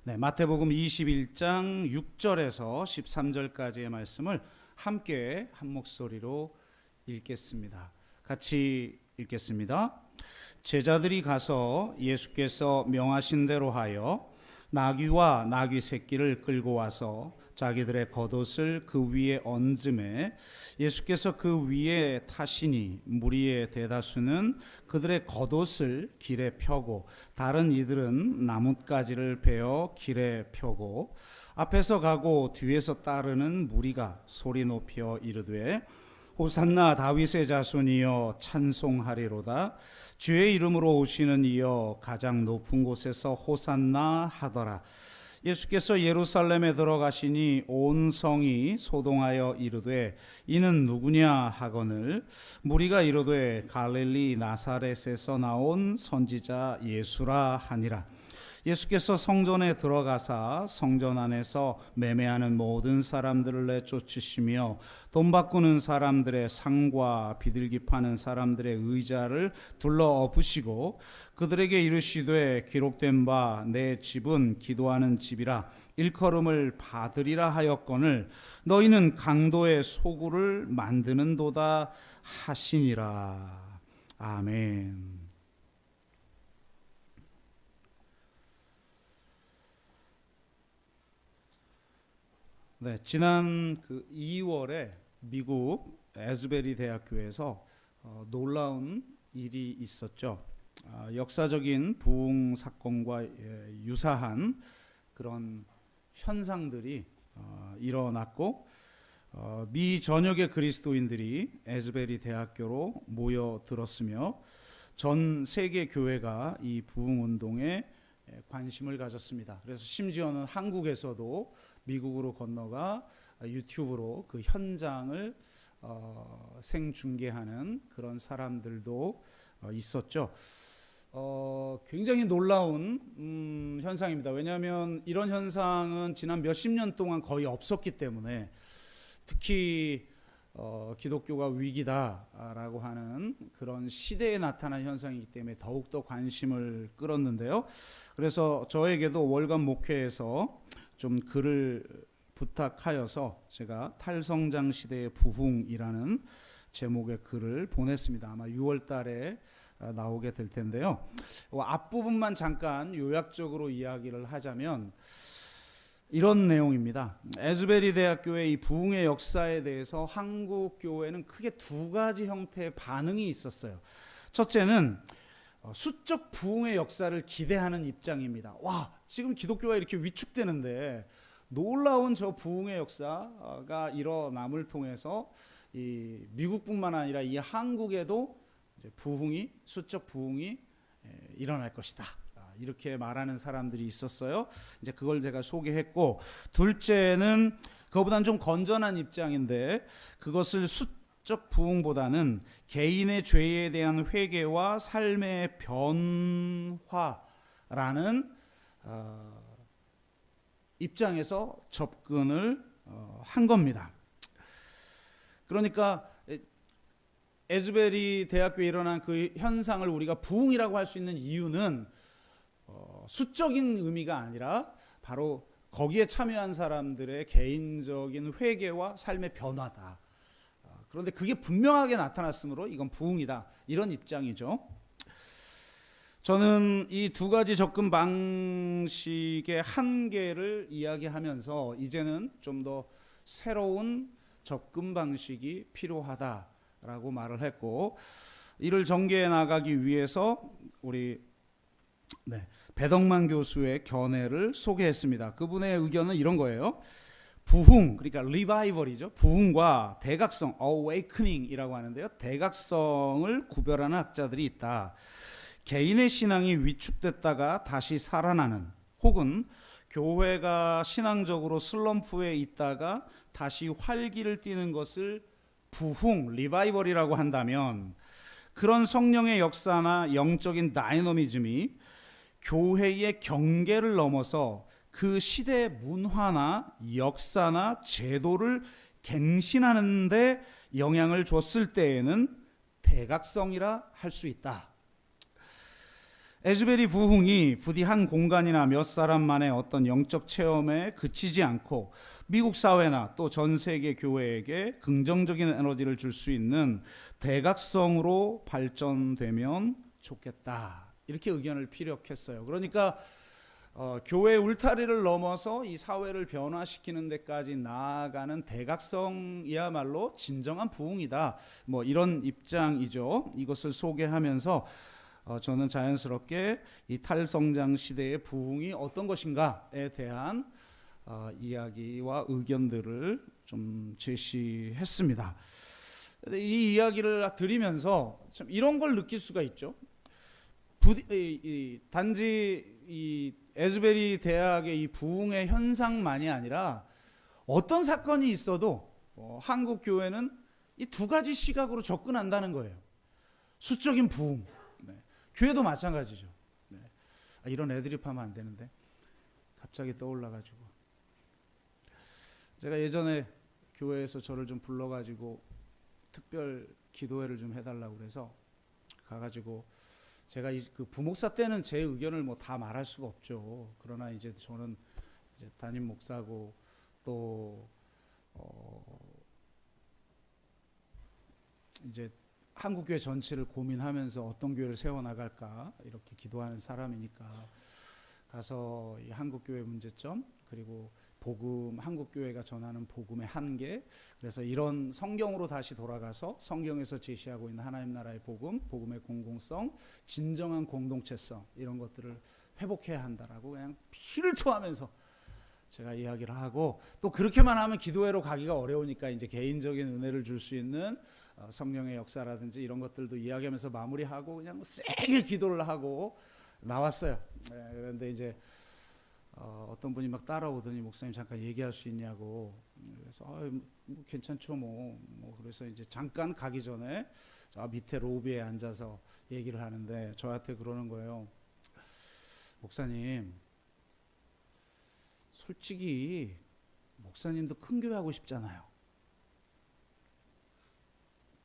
네, 마태복음 21장 6절에서 13절까지의 말씀을 함께 한 목소리로 읽겠습니다. 같이 읽겠습니다. 제자들이 가서 예수께서 명하신 대로 하여 나귀와 나귀 새끼를 끌고 와서 자기들의 겉옷을 그 위에 얹음에 예수께서 그 위에 타시니 무리의 대다수는 그들의 겉옷을 길에 펴고 다른 이들은 나뭇가지를 베어 길에 펴고 앞에서 가고 뒤에서 따르는 무리가 소리 높여 이르되 호산나 다윗의 자손이여 찬송하리로다. 주의 이름으로 오시는 이여 가장 높은 곳에서 호산나 하더라. 예수께서 예루살렘에 들어가시니 온 성이 소동하여 이르되 이는 누구냐 하거늘 무리가 이르되 갈릴리 나사렛에서 나온 선지자 예수라 하니라. 예수께서 성전에 들어가사 성전 안에서 매매하는 모든 사람들을 내쫓으시며 돈 바꾸는 사람들의 상과 비둘기 파는 사람들의 의자를 둘러 엎으시고 그들에게 이르시되 기록된 바 내 집은 기도하는 집이라 일컬음을 받으리라 하였거늘 너희는 강도의 소굴을 만드는도다 하시니라. 아멘. 네, 지난 2월에 미국 에즈베리 대학교에서 놀라운 일이 있었죠. 역사적인 부흥 사건과 유사한 그런 현상들이 일어났고 미 전역의 그리스도인들이 에즈베리 대학교로 모여들었으며 전 세계 교회가 이 부흥 운동에 관심을 가졌습니다. 그래서 심지어는 한국에서도 미국으로 건너가 유튜브로 그 현장을 생중계하는 그런 사람들도 있었죠. 굉장히 놀라운 현상입니다. 왜냐하면 이런 현상은 지난 몇십 년 동안 거의 없었기 때문에 특히 기독교가 위기다라고 하는 그런 시대에 나타난 현상이기 때문에 더욱더 관심을 끌었는데요. 그래서 저에게도 월간 목회에서 좀 글을 부탁하여서 제가 탈성장 시대의 부흥이라는 제목의 글을 보냈습니다. 아마 6월 달에 나오게 될 텐데요. 앞부분만 잠깐 요약적으로 이야기를 하자면 이런 내용입니다. 에즈베리 대학교의 이 부흥의 역사에 대해서 한국 교회는 크게 두 가지 형태의 반응이 있었어요. 첫째는 수적 부흥의 역사를 기대하는 입장입니다. 와, 지금 기독교가 이렇게 위축되는데 놀라운 저 부흥의 역사가 일어남을 통해서 이 미국뿐만 아니라 이 한국에도 이제 부흥이 수적 부흥이 일어날 것이다. 이렇게 말하는 사람들이 있었어요. 이제 그걸 제가 소개했고, 둘째는 그거보다는 좀 건전한 입장인데 그것을 수적 부흥보다는 개인의 죄에 대한 회개와 삶의 변화라는 입장에서 접근을 한 겁니다. 그러니까 에즈베리 대학교에 일어난 그 현상을 우리가 부흥이라고 할 수 있는 이유는 수적인 의미가 아니라 바로 거기에 참여한 사람들의 개인적인 회개와 삶의 변화다. 그런데 그게 분명하게 나타났으므로 이건 부흥이다. 이런 입장이죠. 저는 이 두 가지 접근 방식의 한계를 이야기하면서 이제는 좀 더 새로운 접근 방식이 필요하다라고 말을 했고, 이를 전개해 나가기 위해서 우리 배덕만 교수의 견해를 소개했습니다. 그분의 의견은 이런 거예요. 부흥, 그러니까 리바이벌이죠. 부흥과 대각성, awakening이라고 하는데요. 대각성을 구별하는 학자들이 있다. 개인의 신앙이 위축됐다가 다시 살아나는, 혹은 교회가 신앙적으로 슬럼프에 있다가 다시 활기를 띠는 것을 부흥, 리바이벌이라고 한다면, 그런 성령의 역사나 영적인 다이너미즘이 교회의 경계를 넘어서 그 시대의 문화나 역사나 제도를 갱신하는 데 영향을 줬을 때에는 대각성이라 할 수 있다. 에즈베리 부흥이 부디 한 공간이나 몇 사람만의 어떤 영적 체험에 그치지 않고 미국 사회나 또 전 세계 교회에게 긍정적인 에너지를 줄 수 있는 대각성으로 발전되면 좋겠다. 이렇게 의견을 피력했어요. 그러니까 교회 울타리를 넘어서 이 사회를 변화시키는 데까지 나아가는 대각성이야말로 진정한 부흥이다. 뭐 이런 입장이죠. 이것을 소개하면서 저는 자연스럽게 이 탈성장 시대의 부흥이 어떤 것인가에 대한 이야기와 의견들을 좀 제시했습니다. 이 이야기를 드리면서 참 이런 걸 느낄 수가 있죠. 단지 이 에즈베리 대학의 이 부흥의 현상만이 아니라 어떤 사건이 있어도 한국 교회는 이 두 가지 시각으로 접근한다는 거예요. 수적인 부흥, 교회도 마찬가지죠. 이런 애드립 하면 안 되는데 갑자기 떠올라가지고 제가 예전에 교회에서 저를 좀 불러가지고 특별 기도회를 좀 해달라고 그래서 가가지고 제가 그 부목사 때는 제 의견을 뭐 다 말할 수가 없죠. 그러나 이제 저는 이제 담임 목사고 또 이제 한국교회 전체를 고민하면서 어떤 교회를 세워나갈까 이렇게 기도하는 사람이니까 가서 이 한국교회 문제점 그리고 복음, 한국교회가 전하는 복음의 한계, 그래서 이런 성경으로 다시 돌아가서 성경에서 제시하고 있는 하나님 나라의 복음, 복음의 공공성, 진정한 공동체성 이런 것들을 회복해야 한다라고 그냥 피를 토하면서 제가 이야기를 하고 또 그렇게만 하면 기도회로 가기가 어려우니까 이제 개인적인 은혜를 줄 수 있는 성령의 역사라든지 이런 것들도 이야기하면서 마무리하고 그냥 세게 기도를 하고 나왔어요. 그런데 이제 어떤 분이 막 따라오더니 목사님 잠깐 얘기할 수 있냐고 그래서 뭐 괜찮죠 뭐 그래서 이제 잠깐 가기 전에 저 밑에 로비에 앉아서 얘기를 하는데 저한테 그러는 거예요. 목사님 솔직히 목사님도 큰 교회 하고 싶잖아요.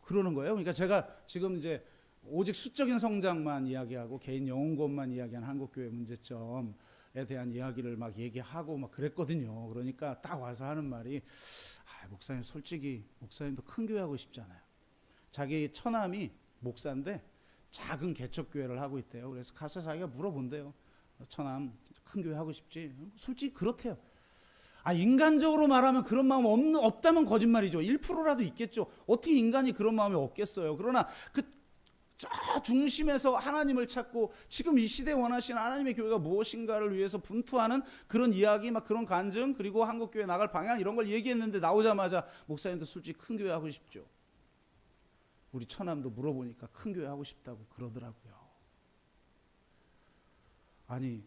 그러는 거예요. 그러니까 제가 지금 이제 오직 수적인 성장만 이야기하고 개인 영혼권만 이야기한 한국교회 문제점에 대한 이야기를 막 얘기하고 막 그랬거든요. 그러니까 딱 와서 하는 말이 목사님 솔직히 목사님도 큰 교회 하고 싶잖아요. 자기 처남이 목사인데 작은 개척교회를 하고 있대요. 그래서 가서 자기가 물어본대요. 처남 큰 교회 하고 싶지? 솔직히 그렇대요. 인간적으로 말하면 그런 마음 없다면 거짓말이죠. 1%라도 있겠죠. 어떻게 인간이 그런 마음이 없겠어요. 그러나 저 중심에서 하나님을 찾고 지금 이 시대에 원하시는 하나님의 교회가 무엇인가를 위해서 분투하는 그런 이야기, 막 그런 간증, 그리고 한국교회 나갈 방향 이런 걸 얘기했는데 나오자마자 목사님도 솔직히 큰 교회 하고 싶죠. 우리 처남도 물어보니까 큰 교회 하고 싶다고 그러더라고요. 아니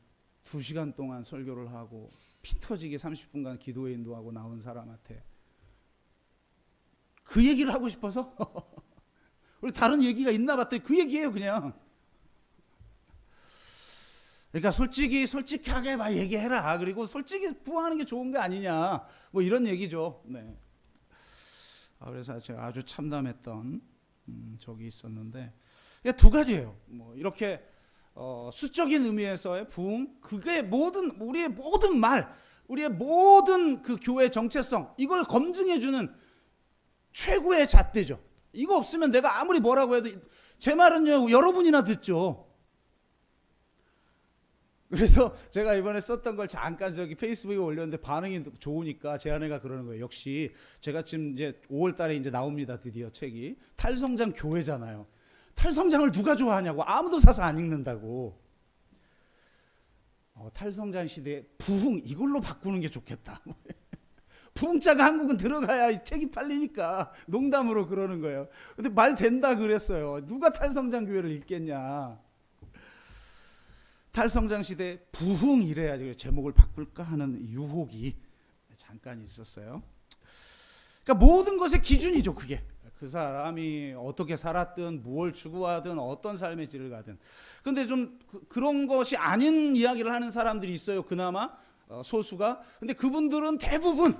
2시간 동안 설교를 하고 피 터지게 30분간 기도회 인도하고 나온 사람한테 그 얘기를 하고 싶어서 우리 다른 얘기가 있나 봤더니 그 얘기예요 그냥. 그러니까 솔직하게 막 얘기해라. 그리고 솔직히 부흥하는 게 좋은 게 아니냐 뭐 이런 얘기죠. 네. 그래서 제가 아주 참담했던 적이 있었는데 두 가지예요. 뭐 이렇게 수적인 의미에서의 부흥, 그게 우리의 모든 말, 우리의 모든 그 교회 정체성 이걸 검증해주는 최고의 잣대죠. 이거 없으면 내가 아무리 뭐라고 해도 제 말은요 여러분이나 듣죠. 그래서 제가 이번에 썼던 걸 잠깐 저기 페이스북에 올렸는데 반응이 좋으니까 제 아내가 그러는 거예요. 역시 제가 지금 이제 5월 달에 이제 나옵니다. 드디어 책이 탈성장 교회잖아요. 탈성장을 누가 좋아하냐고. 아무도 사서 안 읽는다고. 탈성장 시대에 부흥 이걸로 바꾸는 게 좋겠다. 부흥자가 한국은 들어가야 이 책이 팔리니까 농담으로 그러는 거예요. 근데 말 된다 그랬어요. 누가 탈성장 교회를 읽겠냐. 탈성장 시대에 부흥 이래야지 제목을 바꿀까 하는 유혹이 잠깐 있었어요. 그러니까 모든 것의 기준이죠. 그게. 그 사람이 어떻게 살았든 무엇을 추구하든 어떤 삶의 질을 가든. 근데 좀 그런 것이 아닌 이야기를 하는 사람들이 있어요. 그나마 소수가. 근데 그분들은 대부분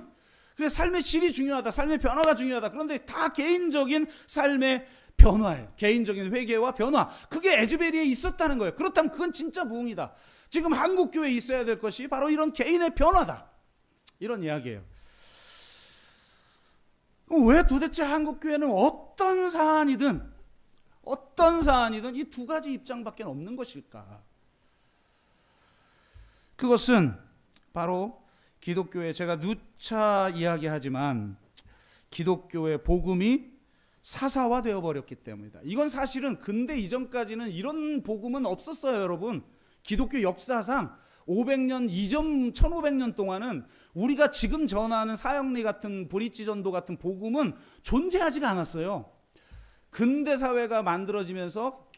그래 삶의 질이 중요하다. 삶의 변화가 중요하다. 그런데 다 개인적인 삶의 변화예요. 개인적인 회개와 변화. 그게 에즈베리에 있었다는 거예요. 그렇다면 그건 진짜 부흥이다. 지금 한국 교회에 있어야 될 것이 바로 이런 개인의 변화다. 이런 이야기예요. 그럼 왜 도대체 한국 교회는 어떤 사안이든 이 두 가지 입장밖에 없는 것일까? 그것은 바로 기독교의, 제가 누차 이야기하지만 기독교의 복음이 사사화되어 버렸기 때문이다. 이건 사실은 근대 이전까지는 이런 복음은 없었어요, 여러분. 기독교 역사상 500년 이전 1500년 동안은 우리가 지금 전하는 사형리 같은 브릿지 전도 같은 복음은 존재하지가 않았어요. 근대 사회가 만들어지면서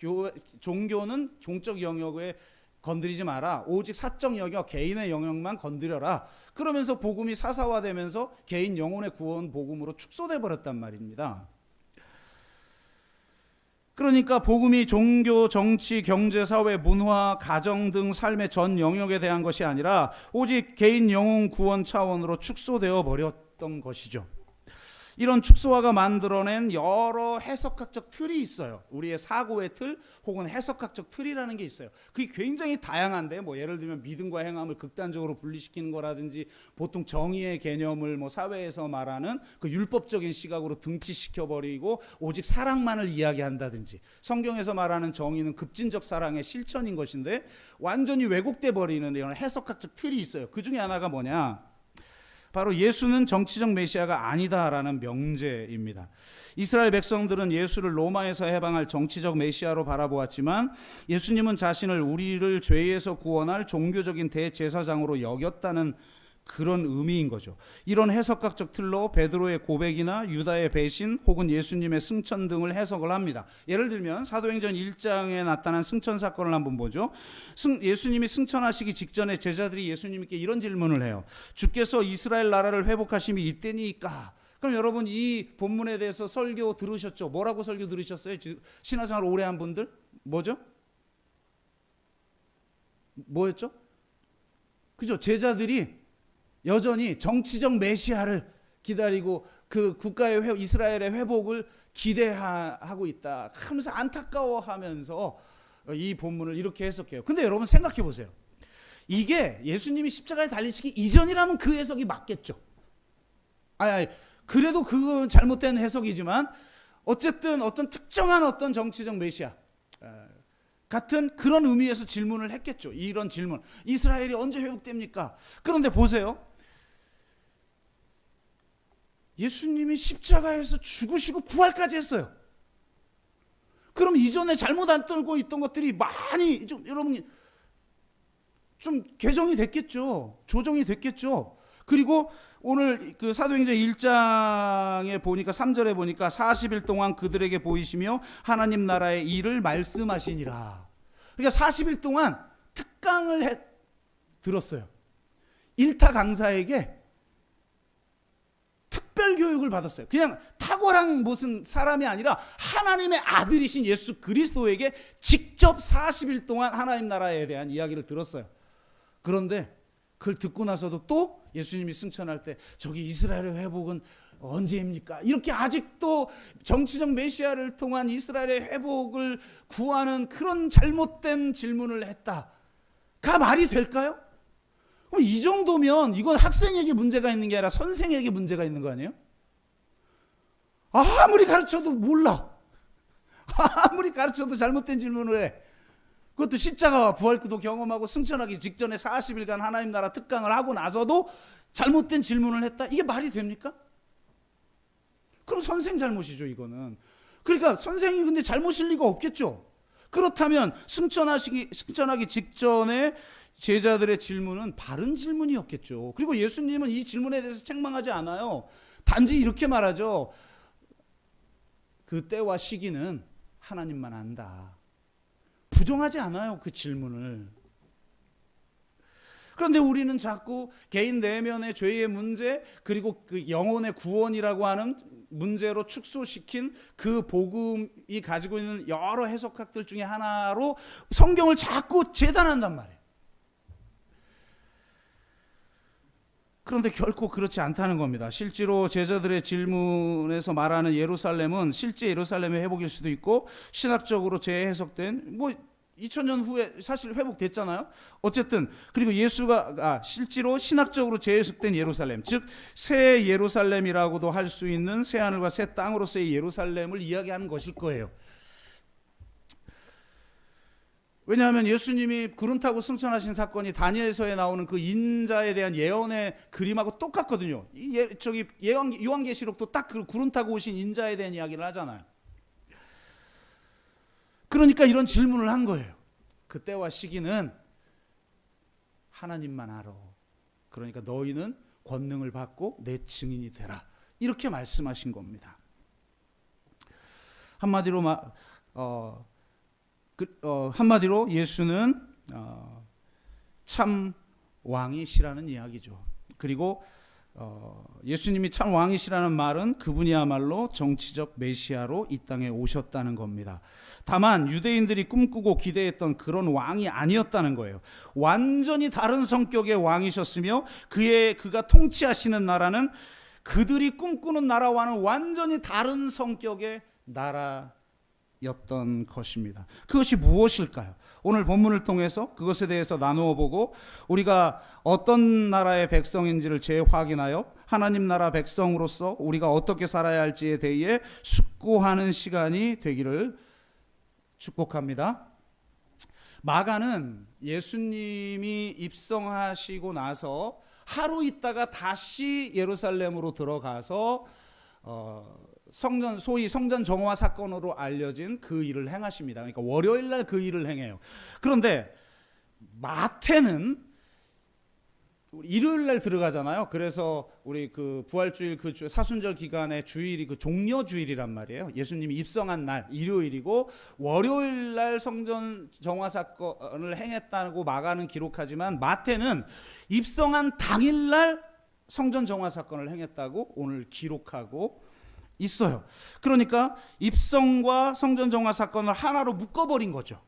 종교는 종적 영역에 건드리지 마라. 오직 사적 영역, 개인의 영역만 건드려라. 그러면서 복음이 사사화되면서 개인 영혼의 구원 복음으로 축소돼 버렸단 말입니다. 그러니까 복음이 종교, 정치, 경제, 사회, 문화, 가정 등 삶의 전 영역에 대한 것이 아니라 오직 개인 영혼 구원 차원으로 축소되어 버렸던 것이죠. 이런 축소화가 만들어낸 여러 해석학적 틀이 있어요. 우리의 사고의 틀 혹은 해석학적 틀이라는 게 있어요. 그게 굉장히 다양한데, 예를 들면 믿음과 행함을 극단적으로 분리시키는 거라든지, 보통 정의의 개념을 사회에서 말하는 그 율법적인 시각으로 등치시켜 버리고 오직 사랑만을 이야기한다든지, 성경에서 말하는 정의는 급진적 사랑의 실천인 것인데 완전히 왜곡돼 버리는 이런 해석학적 틀이 있어요. 그 중에 하나가 뭐냐? 바로 예수는 정치적 메시아가 아니다라는 명제입니다. 이스라엘 백성들은 예수를 로마에서 해방할 정치적 메시아로 바라보았지만 예수님은 자신을 우리를 죄에서 구원할 종교적인 대제사장으로 여겼다는 그런 의미인 거죠. 이런 해석학적 틀로 베드로의 고백이나 유다의 배신 혹은 예수님의 승천 등을 해석을 합니다. 예를 들면 사도행전 1장에 나타난 승천 사건을 한번 보죠. 예수님이 승천하시기 직전에 제자들이 예수님께 이런 질문을 해요. 주께서 이스라엘 나라를 회복하심이 이때니까? 그럼 여러분 이 본문에 대해서 설교 들으셨죠? 뭐라고 설교 들으셨어요? 신화생활 오래 한 분들? 뭐죠? 뭐였죠? 그죠? 제자들이 여전히 정치적 메시아를 기다리고 그 국가의 이스라엘의 회복을 기대하고 있다 하면서 안타까워하면서 이 본문을 이렇게 해석해요. 근데 여러분 생각해 보세요. 이게 예수님이 십자가에 달리시기 이전이라면 그 해석이 맞겠죠. 그래도 그건 잘못된 해석이지만 어쨌든 어떤 특정한 어떤 정치적 메시아 같은 그런 의미에서 질문을 했겠죠. 이런 질문. 이스라엘이 언제 회복됩니까? 그런데 보세요. 예수님이 십자가에서 죽으시고 부활까지 했어요. 그럼 이전에 잘못 안 떨고 있던 것들이 많이 여러분 좀 개정이 됐겠죠. 조정이 됐겠죠. 그리고 오늘 그 사도행전 1장에 보니까 3절에 보니까 40일 동안 그들에게 보이시며 하나님 나라의 일을 말씀하시니라. 그러니까 40일 동안 특강을 들었어요. 일타 강사에게 특별 교육을 받았어요. 그냥 탁월한 무슨 사람이 아니라 하나님의 아들이신 예수 그리스도에게 직접 40일 동안 하나님 나라에 대한 이야기를 들었어요. 그런데 그걸 듣고 나서도 또 예수님이 승천할 때 저기 이스라엘의 회복은 언제입니까? 이렇게 아직도 정치적 메시아를 통한 이스라엘의 회복을 구하는 그런 잘못된 질문을 했다가 말이 될까요? 그럼 이 정도면 이건 학생에게 문제가 있는 게 아니라 선생에게 문제가 있는 거 아니에요? 아무리 가르쳐도 몰라. 아무리 가르쳐도 잘못된 질문을 해. 그것도 십자가와 부활도 경험하고 승천하기 직전에 40일간 하나님 나라 특강을 하고 나서도 잘못된 질문을 했다? 이게 말이 됩니까? 그럼 선생 잘못이죠, 이거는. 그러니까 선생이 근데 잘못일 리가 없겠죠. 그렇다면 승천하기 직전에 제자들의 질문은 바른 질문이었겠죠. 그리고 예수님은 이 질문에 대해서 책망하지 않아요. 단지 이렇게 말하죠. 그 때와 시기는 하나님만 안다. 부정하지 않아요, 그 질문을. 그런데 우리는 자꾸 개인 내면의 죄의 문제 그리고 그 영혼의 구원이라고 하는 문제로 축소시킨 그 복음이 가지고 있는 여러 해석학들 중에 하나로 성경을 자꾸 재단한단 말이에요. 그런데 결코 그렇지 않다는 겁니다. 실제로 제자들의 질문에서 말하는 예루살렘은 실제 예루살렘의 회복일 수도 있고 신학적으로 재해석된 2000년 후에 사실 회복됐잖아요. 어쨌든 그리고 예수가 실제로 신학적으로 재해석된 예루살렘, 즉 새 예루살렘이라고도 할 수 있는 새 하늘과 새 땅으로서의 예루살렘을 이야기하는 것일 거예요. 왜냐하면 예수님이 구름 타고 승천하신 사건이 다니엘서에 나오는 그 인자에 대한 예언의 그림하고 똑같거든요. 요한계시록도 딱 그 구름 타고 오신 인자에 대한 이야기를 하잖아요. 그러니까 이런 질문을 한 거예요. 그때와 시기는 하나님만 알아. 그러니까 너희는 권능을 받고 내 증인이 되라. 이렇게 말씀하신 겁니다. 한마디로 예수는 참 왕이시라는 이야기죠. 그리고 예수님이 참 왕이시라는 말은 그분이야말로 정치적 메시아로 이 땅에 오셨다는 겁니다. 다만 유대인들이 꿈꾸고 기대했던 그런 왕이 아니었다는 거예요. 완전히 다른 성격의 왕이셨으며 그가 통치하시는 나라는 그들이 꿈꾸는 나라와는 완전히 다른 성격의 나라였던 것입니다. 그것이 무엇일까요? 오늘 본문을 통해서 그것에 대해서 나누어 보고 우리가 어떤 나라의 백성인지를 재확인하여 하나님 나라 백성으로서 우리가 어떻게 살아야 할지에 대해 숙고하는 시간이 되기를 축복합니다. 마가는 예수님이 입성하시고 나서 하루 있다가 다시 예루살렘으로 들어가서 소위 성전 정화 사건으로 알려진 그 일을 행하십니다. 그러니까 월요일 날 그 일을 행해요. 그런데 마태는 일요일 날 들어가잖아요. 그래서 우리 그 부활주일 그 사순절 기간의 주일이 그 종려주일이란 말이에요. 예수님이 입성한 날 일요일이고 월요일 날 성전 정화 사건을 행했다고 마가는 기록하지만 마태는 입성한 당일 날 성전 정화 사건을 행했다고 오늘 기록하고 있어요. 그러니까 입성과 성전 정화 사건을 하나로 묶어버린 거죠.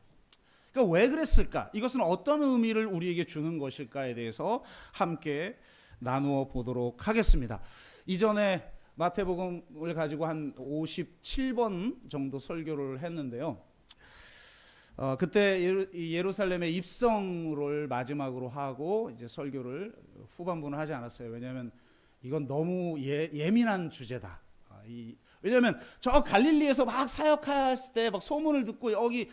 그러니까 왜 그랬을까? 이것은 어떤 의미를 우리에게 주는 것일까에 대해서 함께 나누어 보도록 하겠습니다. 이전에 마태복음을 가지고 한 57번 정도 설교를 했는데요. 그때 예루살렘의 입성을 마지막으로 하고 이제 설교를 후반부는 하지 않았어요. 왜냐하면 이건 너무 예민한 주제다. 왜냐하면 저 갈릴리에서 막 사역했을 때 막 소문을 듣고 여기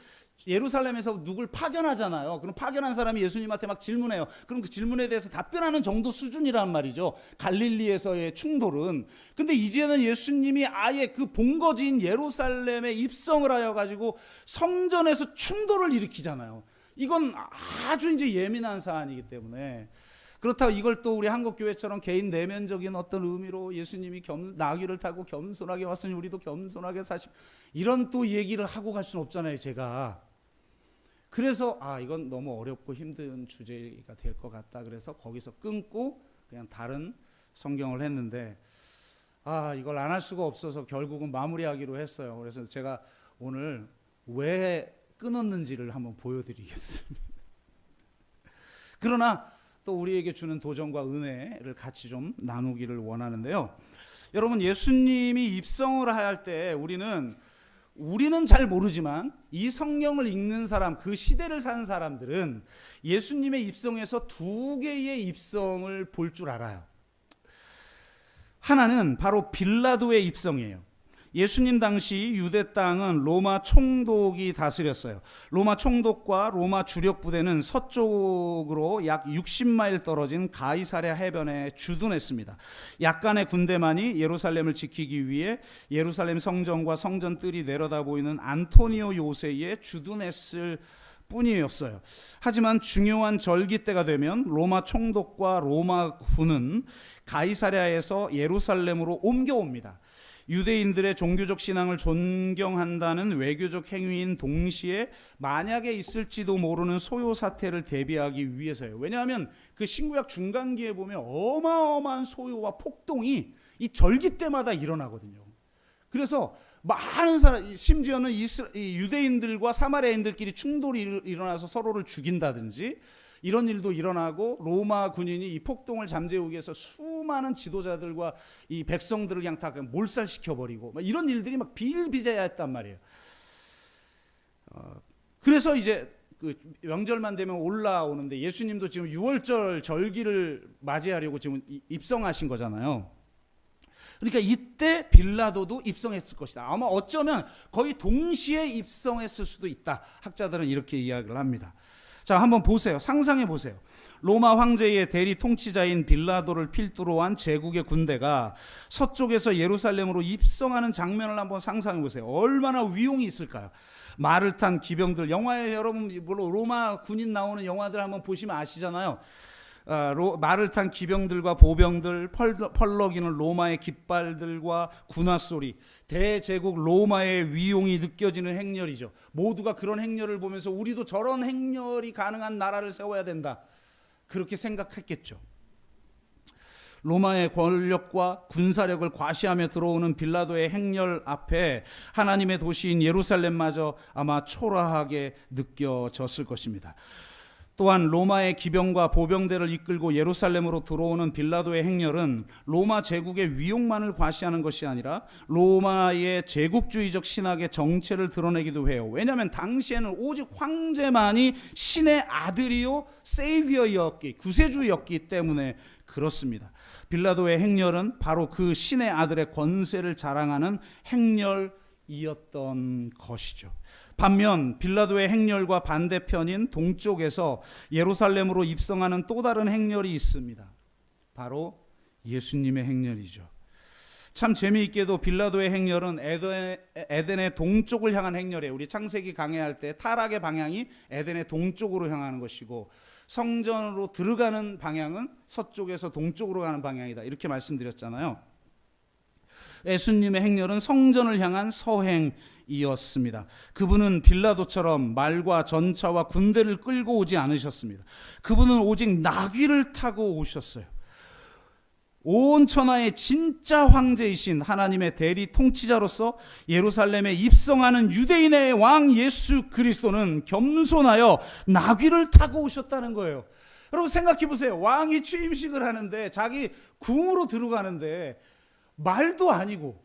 예루살렘에서 누굴 파견하잖아요. 그럼 파견한 사람이 예수님한테 막 질문해요. 그럼 그 질문에 대해서 답변하는 정도 수준이란 말이죠. 갈릴리에서의 충돌은. 근데 이제는 예수님이 아예 그 본거지인 예루살렘에 입성을 하여 가지고 성전에서 충돌을 일으키잖아요. 이건 아주 이제 예민한 사안이기 때문에. 그렇다고 이걸 또 우리 한국교회처럼 개인 내면적인 어떤 의미로 예수님이 나귀를 타고 겸손하게 왔으니 우리도 겸손하게 이런 또 얘기를 하고 갈 수는 없잖아요, 제가. 그래서 이건 너무 어렵고 힘든 주제가 될 것 같다. 그래서 거기서 끊고 그냥 다른 성경을 했는데 이걸 안 할 수가 없어서 결국은 마무리하기로 했어요. 그래서 제가 오늘 왜 끊었는지를 한번 보여드리겠습니다. 그러나 또 우리에게 주는 도전과 은혜를 같이 좀 나누기를 원하는데요. 여러분, 예수님이 입성을 할 때 우리는 잘 모르지만 이 성경을 읽는 사람, 그 시대를 산 사람들은 예수님의 입성에서 두 개의 입성을 볼 줄 알아요. 하나는 바로 빌라도의 입성이에요. 예수님 당시 유대 땅은 로마 총독이 다스렸어요. 로마 총독과 로마 주력 부대는 서쪽으로 약 60마일 떨어진 가이사랴 해변에 주둔했습니다. 약간의 군대만이 예루살렘을 지키기 위해 예루살렘 성전과 성전 뜰이 내려다 보이는 안토니오 요새에 주둔했을 뿐이었어요. 하지만 중요한 절기 때가 되면 로마 총독과 로마 군은 가이사랴에서 예루살렘으로 옮겨옵니다. 유대인들의 종교적 신앙을 존경한다는 외교적 행위인 동시에 만약에 있을지도 모르는 소요 사태를 대비하기 위해서예요. 왜냐하면 그 신구약 중간기에 보면 어마어마한 소요와 폭동이 이 절기 때마다 일어나거든요. 그래서 많은 사람, 심지어는 유대인들과 사마리아인들끼리 충돌이 일어나서 서로를 죽인다든지 이런 일도 일어나고 로마 군인이 이 폭동을 잠재우기 위해서 수많은 지도자들과 이 백성들을 그냥 다 몰살시켜버리고 이런 일들이 막 비일비재했단 말이에요. 그래서 이제 그 명절만 되면 올라오는데 예수님도 지금 6월절 절기를 맞이하려고 지금 입성하신 거잖아요. 그러니까 이때 빌라도도 입성했을 것이다. 아마 어쩌면 거의 동시에 입성했을 수도 있다. 학자들은 이렇게 이야기를 합니다. 자, 한번 보세요. 상상해 보세요. 로마 황제의 대리 통치자인 빌라도를 필두로 한 제국의 군대가 서쪽에서 예루살렘으로 입성하는 장면을 한번 상상해 보세요. 얼마나 위용이 있을까요? 말을 탄 기병들, 영화에 여러분 물론 로마 군인 나오는 영화들 한번 보시면 아시잖아요. 말을 탄 기병들과 보병들, 펄럭이는 로마의 깃발들과 군화 소리, 대제국 로마의 위용이 느껴지는 행렬이죠. 모두가 그런 행렬을 보면서 우리도 저런 행렬이 가능한 나라를 세워야 된다, 그렇게 생각했겠죠. 로마의 권력과 군사력을 과시하며 들어오는 빌라도의 행렬 앞에 하나님의 도시인 예루살렘마저 아마 초라하게 느껴졌을 것입니다. 또한 로마의 기병과 보병대를 이끌고 예루살렘으로 들어오는 빌라도의 행렬은 로마 제국의 위용만을 과시하는 것이 아니라 로마의 제국주의적 신학의 정체를 드러내기도 해요. 왜냐하면 당시에는 오직 황제만이 신의 아들이요 세이비어였기, 구세주였기 때문에 그렇습니다. 빌라도의 행렬은 바로 그 신의 아들의 권세를 자랑하는 행렬이었던 것이죠. 반면 빌라도의 행렬과 반대편인 동쪽에서 예루살렘으로 입성하는 또 다른 행렬이 있습니다. 바로 예수님의 행렬이죠. 참 재미있게도 빌라도의 행렬은 에덴의 동쪽을 향한 행렬이에요. 우리 창세기 강해할 때 타락의 방향이 에덴의 동쪽으로 향하는 것이고 성전으로 들어가는 방향은 서쪽에서 동쪽으로 가는 방향이다, 이렇게 말씀드렸잖아요. 예수님의 행렬은 성전을 향한 서행이었습니다. 그분은 빌라도처럼 말과 전차와 군대를 끌고 오지 않으셨습니다. 그분은 오직 나귀를 타고 오셨어요. 온 천하의 진짜 황제이신 하나님의 대리 통치자로서 예루살렘에 입성하는 유대인의 왕 예수 그리스도는 겸손하여 나귀를 타고 오셨다는 거예요. 여러분 생각해 보세요. 왕이 취임식을 하는데 자기 궁으로 들어가는데 말도 아니고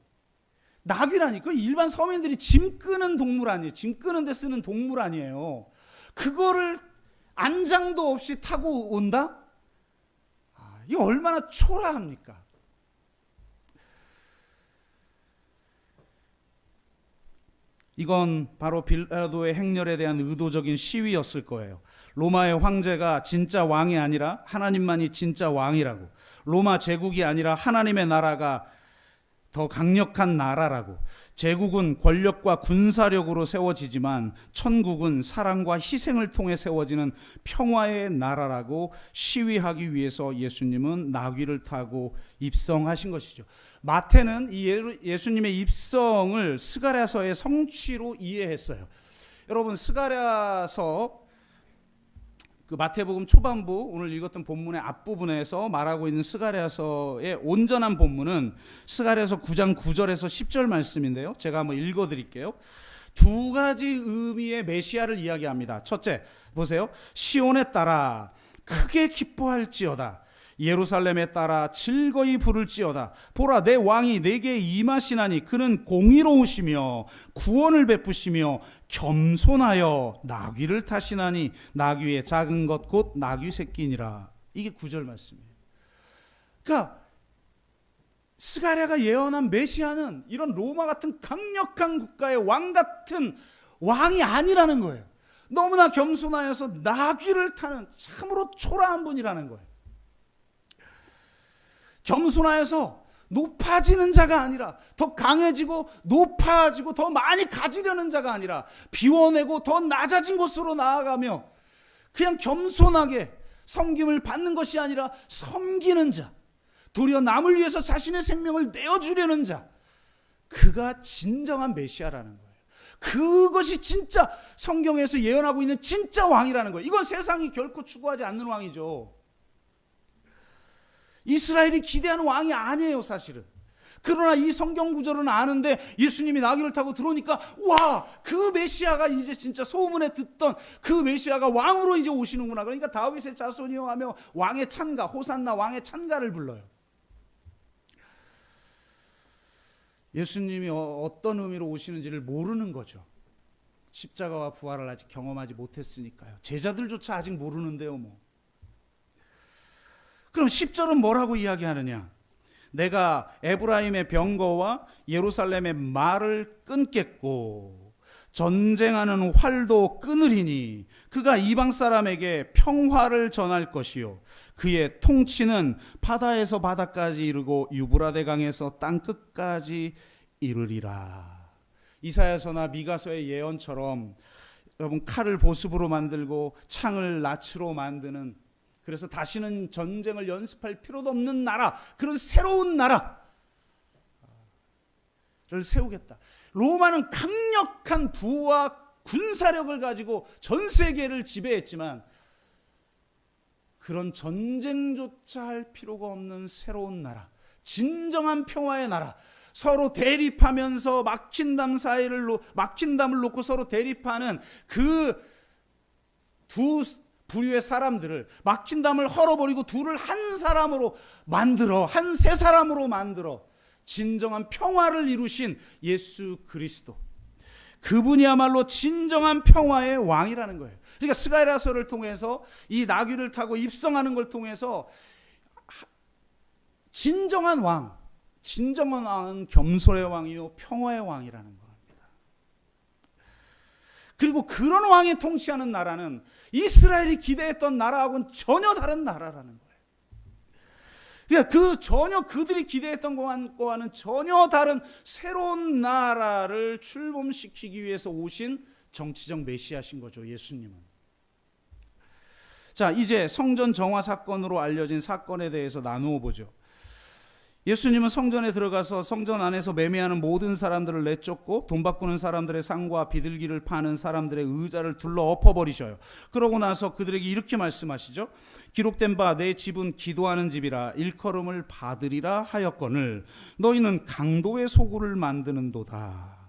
나귀라니까. 일반 서민들이 짐 끄는 동물 아니에요. 짐 끄는 데 쓰는 동물 아니에요. 그거를 안장도 없이 타고 온다? 이거 얼마나 초라합니까? 이건 바로 빌라도의 행렬에 대한 의도적인 시위였을 거예요. 로마의 황제가 진짜 왕이 아니라 하나님만이 진짜 왕이라고, 로마 제국이 아니라 하나님의 나라가 더 강력한 나라라고, 제국은 권력과 군사력으로 세워지지만 천국은 사랑과 희생을 통해 세워지는 평화의 나라라고 시위하기 위해서 예수님은 나귀를 타고 입성하신 것이죠. 마태는 이 예수님의 입성을 스가랴서의 성취로 이해했어요. 여러분 스가랴서 그 마태복음 초반부 오늘 읽었던 본문의 앞부분에서 말하고 있는 스가랴서의 온전한 본문은 스가랴서 9장 9절에서 10절 말씀인데요. 제가 한번 읽어드릴게요. 두 가지 의미의 메시아를 이야기합니다. 첫째, 보세요. 시온에 따라 크게 기뻐할지어다. 예루살렘에 따라 즐거이 부를지어다. 보라, 내 왕이 내게 임하시나니 그는 공의로우시며 구원을 베푸시며 겸손하여 나귀를 타시나니 나귀의 작은 것 곧 나귀 새끼니라. 이게 9절 말씀이에요. 그러니까 스가랴가 예언한 메시아는 이런 로마 같은 강력한 국가의 왕 같은 왕이 아니라는 거예요. 너무나 겸손하여서 나귀를 타는 참으로 초라한 분이라는 거예요. 겸손하여서 높아지는 자가 아니라, 더 강해지고 높아지고 더 많이 가지려는 자가 아니라 비워내고 더 낮아진 곳으로 나아가며 그냥 겸손하게 섬김을 받는 것이 아니라 섬기는 자, 도리어 남을 위해서 자신의 생명을 내어주려는 자, 그가 진정한 메시아라는 거예요. 그것이 진짜 성경에서 예언하고 있는 진짜 왕이라는 거예요. 이건 세상이 결코 추구하지 않는 왕이죠. 이스라엘이 기대하는 왕이 아니에요, 사실은. 그러나 이 성경 구절은 아는데 예수님이 나귀를 타고 들어오니까 와, 그 메시아가 이제 진짜 소문에 듣던 그 메시아가 왕으로 이제 오시는구나. 그러니까 다윗의 자손이요 하며 왕의 찬가, 호산나 왕의 찬가를 불러요. 예수님이 어떤 의미로 오시는지를 모르는 거죠. 십자가와 부활을 아직 경험하지 못했으니까요. 제자들조차 아직 모르는데요, 뭐. 그럼 10절은 뭐라고 이야기하느냐? 내가 에브라임의 병거와 예루살렘의 말을 끊겠고 전쟁하는 활도 끊으리니 그가 이방 사람에게 평화를 전할 것이요 그의 통치는 바다에서 바다까지 이르고 유브라데 강에서 땅 끝까지 이르리라. 이사야서나 미가서의 예언처럼 여러분, 칼을 보습으로 만들고 창을 낫으로 만드는, 그래서 다시는 전쟁을 연습할 필요도 없는 나라, 그런 새로운 나라를 세우겠다. 로마는 강력한 부와 군사력을 가지고 전 세계를 지배했지만 그런 전쟁조차 할 필요가 없는 새로운 나라, 진정한 평화의 나라, 서로 대립하면서 막힌 담을 놓고 서로 대립하는 그 두 부류의 사람들을, 막힌 담을 헐어버리고 둘을 한 사람으로 만들어, 한 세 사람으로 만들어 진정한 평화를 이루신 예수 그리스도, 그분이야말로 진정한 평화의 왕이라는 거예요. 그러니까 스가랴서를 통해서 이 나귀를 타고 입성하는 걸 통해서 진정한 왕은 겸손의 왕이요 평화의 왕이라는 겁니다. 그리고 그런 왕이 통치하는 나라는 이스라엘이 기대했던 나라하고는 전혀 다른 나라라는 거예요. 그러니까 그들이 기대했던 것과는 전혀 다른 새로운 나라를 출범시키기 위해서 오신 정치적 메시아신 거죠, 예수님은. 자, 이제 성전 정화 사건으로 알려진 사건에 대해서 나누어 보죠. 예수님은 성전에 들어가서 성전 안에서 매매하는 모든 사람들을 내쫓고 돈 바꾸는 사람들의 상과 비둘기를 파는 사람들의 의자를 둘러 엎어버리셔요. 그러고 나서 그들에게 이렇게 말씀하시죠. 기록된 바 내 집은 기도하는 집이라 일컬음을 받으리라 하였거늘 너희는 강도의 소굴을 만드는도다.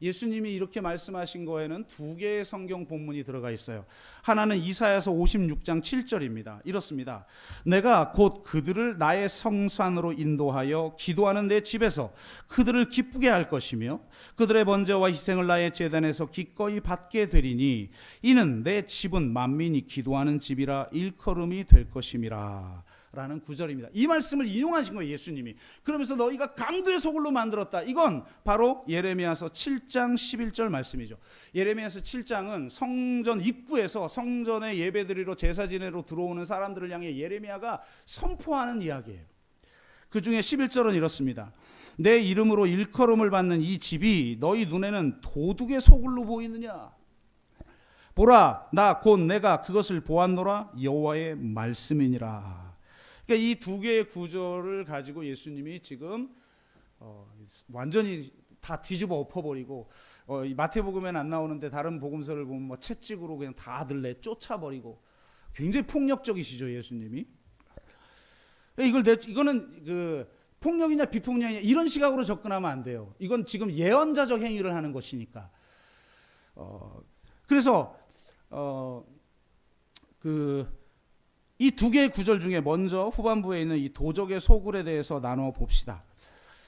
예수님이 이렇게 말씀하신 거에는 두 개의 성경 본문이 들어가 있어요. 하나는 이사야서 56장 7절입니다. 이렇습니다. 내가 곧 그들을 나의 성산으로 인도하여 기도하는 내 집에서 그들을 기쁘게 할 것이며 그들의 번제와 희생을 나의 제단에서 기꺼이 받게 되리니 이는 내 집은 만민이 기도하는 집이라 일컬음이 될 것임이라. 라는 구절입니다. 이 말씀을 인용하신 거예요, 예수님이. 그러면서 너희가 강도의 소굴로 만들었다. 이건 바로 예레미야서 7장 11절 말씀이죠. 예레미야서 7장은 성전 입구에서 성전에 예배드리러 제사 지내러 들어오는 사람들을 향해 예레미야가 선포하는 이야기예요. 그 중에 11절은 이렇습니다. 내 이름으로 일컬음을 받는 이 집이 너희 눈에는 도둑의 소굴로 보이느냐? 보라, 나 곧 내가 그것을 보았노라. 여호와의 말씀이니라. 그러니까 이 두 개의 구절을 가지고 예수님이 지금 완전히 다 뒤집어 엎어버리고, 마태복음에는 안 나오는데 다른 복음서를 보면 뭐 채찍으로 그냥 다들 내쫓아버리고 굉장히 폭력적이시죠, 예수님이. 이거는 그 폭력이냐 비폭력이냐 이런 시각으로 접근하면 안 돼요. 이건 지금 예언자적 행위를 하는 것이니까. 그래서 이 두 개의 구절 중에 먼저 후반부에 있는 이 도적의 소굴에 대해서 나눠 봅시다.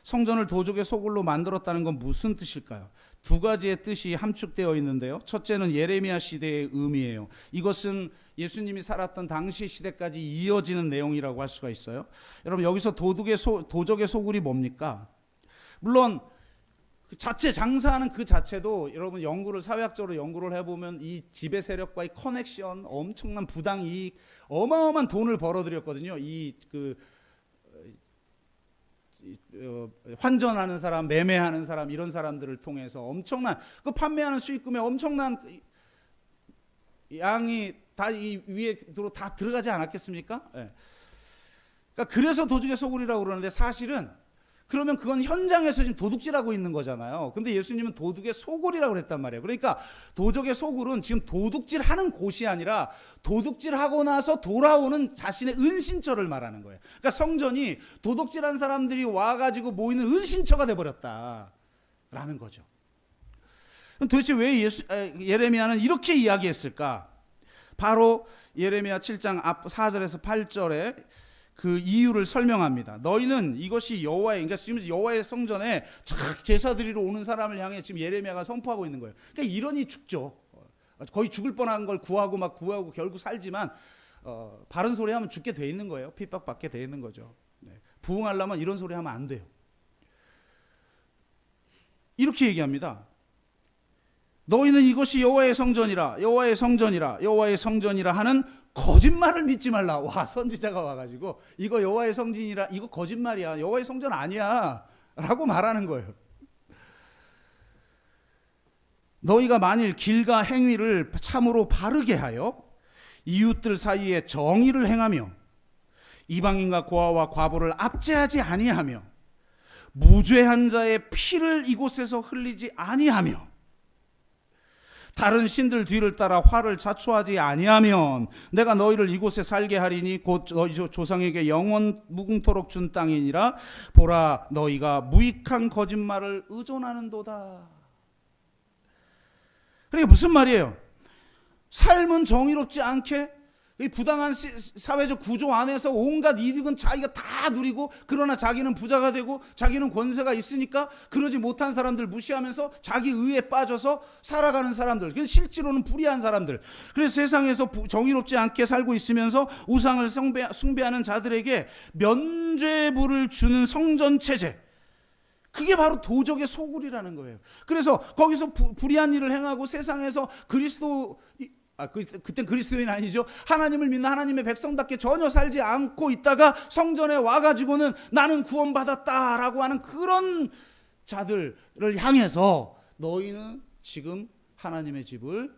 성전을 도적의 소굴로 만들었다는 건 무슨 뜻일까요? 두 가지의 뜻이 함축되어 있는데요. 첫째는 예레미야 시대의 의미예요. 이것은 예수님이 살았던 당시 시대까지 이어지는 내용이라고 할 수가 있어요. 여러분, 여기서 도적의 소굴이 뭡니까? 물론 그 자체 장사하는 그 자체도 여러분 사회학적으로 연구를 해보면 이 지배 세력과의 커넥션, 엄청난 부당이익, 어마어마한 돈을 벌어들였거든요. 환전하는 사람, 매매하는 사람, 이런 사람들을 통해서 엄청난 그 판매하는 수익금에 엄청난 양이 다 이 위에 다 들어가지 않았겠습니까? 네. 그러니까 그래서 도적의 소굴이라고 그러는데 사실은 그러면 그건 현장에서 지금 도둑질하고 있는 거잖아요. 근데 예수님은 도둑의 소굴이라고 그랬단 말이에요. 그러니까 도적의 소굴은 지금 도둑질하는 곳이 아니라 도둑질하고 나서 돌아오는 자신의 은신처를 말하는 거예요. 그러니까 성전이 도둑질한 사람들이 와가지고 모이는 은신처가 돼버렸다라는 거죠. 도대체 왜 예레미야는 이렇게 이야기했을까? 바로 예레미야 7장 앞 4절에서 8절에 그 이유를 설명합니다. 너희는 이것이 여호와의, 그러니까 지금 여호와의 성전에 제사 드리러 오는 사람을 향해 지금 예레미야가 선포하고 있는 거예요. 그러니까 이러니 죽죠. 거의 죽을 뻔한 걸 구하고 결국 살지만 바른 소리 하면 죽게 돼 있는 거예요. 핍박받게 돼 있는 거죠. 부흥하려면 이런 소리 하면 안 돼요. 이렇게 얘기합니다. 너희는 이것이 여호와의 성전이라, 여호와의 성전이라, 여호와의 성전이라 하는 거짓말을 믿지 말라. 와, 선지자가 와가지고 이거 여호와의 성전이라, 이거 거짓말이야, 여호와의 성전 아니야 라고 말하는 거예요. 너희가 만일 길과 행위를 참으로 바르게 하여 이웃들 사이에 정의를 행하며 이방인과 고아와 과부를 압제하지 아니하며 무죄한 자의 피를 이곳에서 흘리지 아니하며 다른 신들 뒤를 따라 화를 자초하지 아니하면 내가 너희를 이곳에 살게 하리니 곧 너희 조상에게 영원 무궁토록 준 땅이니라. 보라, 너희가 무익한 거짓말을 의존하는도다. 그게 무슨 말이에요? 삶은 정의롭지 않게 이 부당한 사회적 구조 안에서 온갖 이득은 자기가 다 누리고, 그러나 자기는 부자가 되고 자기는 권세가 있으니까 그러지 못한 사람들 무시하면서 자기 의에 빠져서 살아가는 사람들, 실제로는 불의한 사람들. 그래서 세상에서 정의롭지 않게 살고 있으면서 우상을 숭배하는 자들에게 면죄부를 주는 성전 체제, 그게 바로 도적의 소굴이라는 거예요. 그래서 거기서 불의한 일을 행하고 세상에서 그땐 그리스도인 아니죠. 하나님을 믿는 하나님의 백성답게 전혀 살지 않고 있다가 성전에 와가지고는 나는 구원받았다라고 하는 그런 자들을 향해서 너희는 지금 하나님의 집을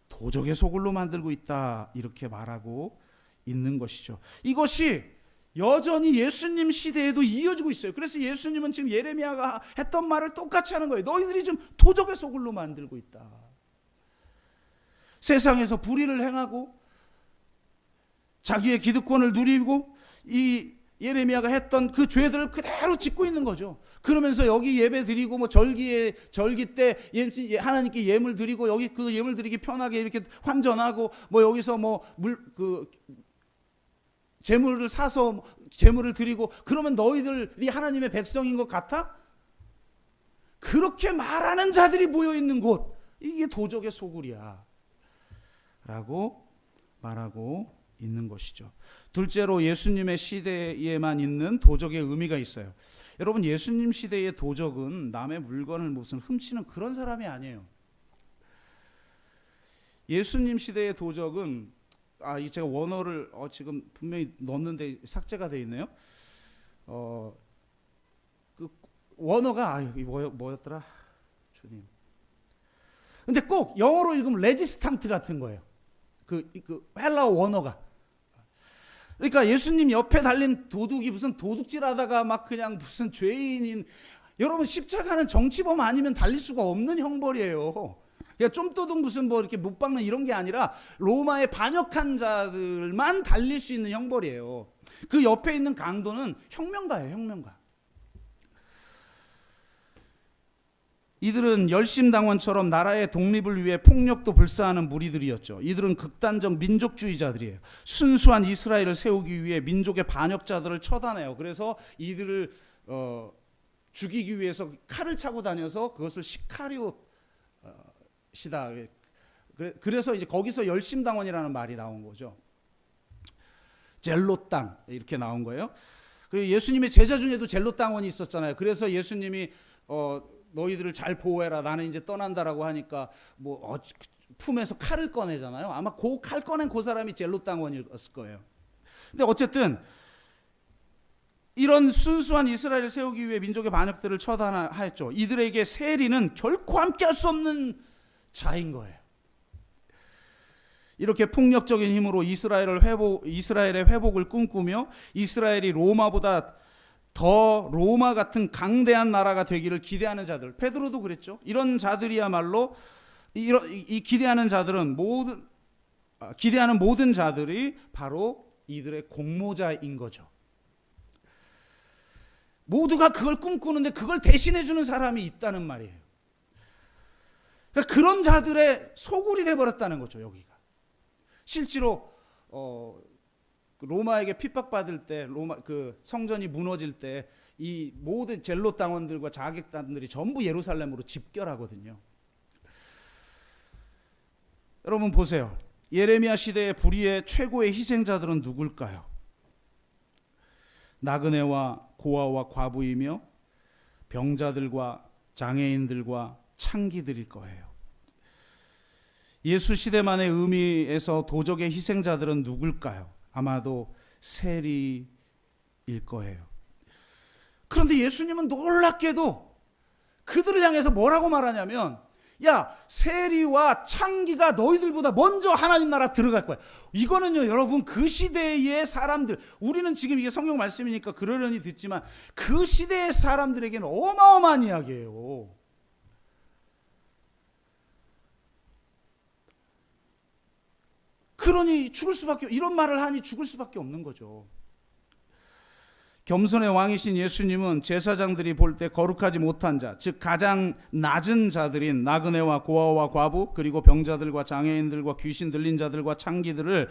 도적의 소굴로 만들고 있다, 이렇게 말하고 있는 것이죠. 이것이 여전히 예수님 시대에도 이어지고 있어요. 그래서 예수님은 지금 예레미야가 했던 말을 똑같이 하는 거예요. 너희들이 지금 도적의 소굴로 만들고 있다. 세상에서 불의를 행하고 자기의 기득권을 누리고 이 예레미야가 했던 그 죄들을 그대로 짓고 있는 거죠. 그러면서 여기 예배 드리고 절기 때 하나님께 예물 드리고 여기 그 예물 드리기 편하게 이렇게 환전하고 여기서 재물을 사서 재물을 드리고 그러면 너희들이 하나님의 백성인 것 같아? 그렇게 말하는 자들이 모여 있는 곳, 이게 도적의 소굴이야 라고 말하고 있는 것이죠. 둘째로 예수님의 시대에만 있는 도적의 의미가 있어요. 여러분, 예수님 시대의 도적은 남의 물건을 무슨 훔치는 그런 사람이 아니에요. 예수님 시대의 도적은 이 제가 원어를 지금 분명히 넣었는데 삭제가 되어 있네요. 그 원어가 뭐였더라? 주님. 근데 꼭 영어로 읽으면 레지스탕트 같은 거예요. 그 헬라어 원어가. 그러니까 예수님 옆에 달린 도둑이 무슨 도둑질하다가 막 그냥 무슨 죄인인, 여러분 십자가는 정치범 아니면 달릴 수가 없는 형벌이에요. 그러니까 좀도둑 무슨 이렇게 못 박는 이런 게 아니라 로마의 반역한 자들만 달릴 수 있는 형벌이에요. 그 옆에 있는 강도는 혁명가예요, 혁명가. 이들은 열심당원처럼 나라의 독립을 위해 폭력도 불사하는 무리들이었죠. 이들은 극단적 민족주의자들이에요. 순수한 이스라엘을 세우기 위해 민족의 반역자들을 처단해요. 그래서 이들을 죽이기 위해서 칼을 차고 다녀서 그것을 시카리옷이다. 그래서 이제 거기서 열심당원이라는 말이 나온 거죠. 젤롯 땅 이렇게 나온 거예요. 그리고 예수님의 제자 중에도 젤롯 당원이 있었잖아요. 그래서 예수님이 너희들을 잘 보호해라, 나는 이제 떠난다라고 하니까 품에서 칼을 꺼내잖아요. 아마 그 칼 꺼낸 그 사람이 젤롯 당원이었을 거예요. 근데 어쨌든 이런 순수한 이스라엘을 세우기 위해 민족의 반역들을 처단하였죠. 이들에게 세리는 결코 함께할 수 없는 자인 거예요. 이렇게 폭력적인 힘으로 이스라엘의 회복을 꿈꾸며 이스라엘이 로마보다 더 로마 같은 강대한 나라가 되기를 기대하는 자들, 베드로도 그랬죠. 이런 자들이야말로 이 기대하는 자들은 기대하는 모든 자들이 바로 이들의 공모자인 거죠. 모두가 그걸 꿈꾸는데 그걸 대신해 주는 사람이 있다는 말이에요. 그러니까 그런 자들의 소굴이 돼버렸다는 거죠. 여기가 실제로 로마에게 핍박받을 때, 로마 그 성전이 무너질 때 이 모든 젤롯 당원들과 자객단들이 전부 예루살렘으로 집결하거든요. 여러분 보세요. 예레미야 시대의 불의의 최고의 희생자들은 누굴까요? 나그네와 고아와 과부이며 병자들과 장애인들과 창기들일 거예요. 예수 시대만의 의미에서 도적의 희생자들은 누굴까요? 아마도 세리일 거예요. 그런데 예수님은 놀랍게도 그들을 향해서 뭐라고 말하냐면, 야, 세리와 창기가 너희들보다 먼저 하나님 나라 들어갈 거야. 이거는요, 여러분, 그 시대의 사람들, 우리는 지금 이게 성경 말씀이니까 그러려니 듣지만 그 시대의 사람들에게는 어마어마한 이야기예요. 그러니 이런 말을 하니 죽을 수밖에 없는 거죠. 겸손의 왕이신 예수님은 제사장들이 볼 때 거룩하지 못한 자, 즉 가장 낮은 자들인 나그네와 고아와 과부, 그리고 병자들과 장애인들과 귀신 들린 자들과 창기들을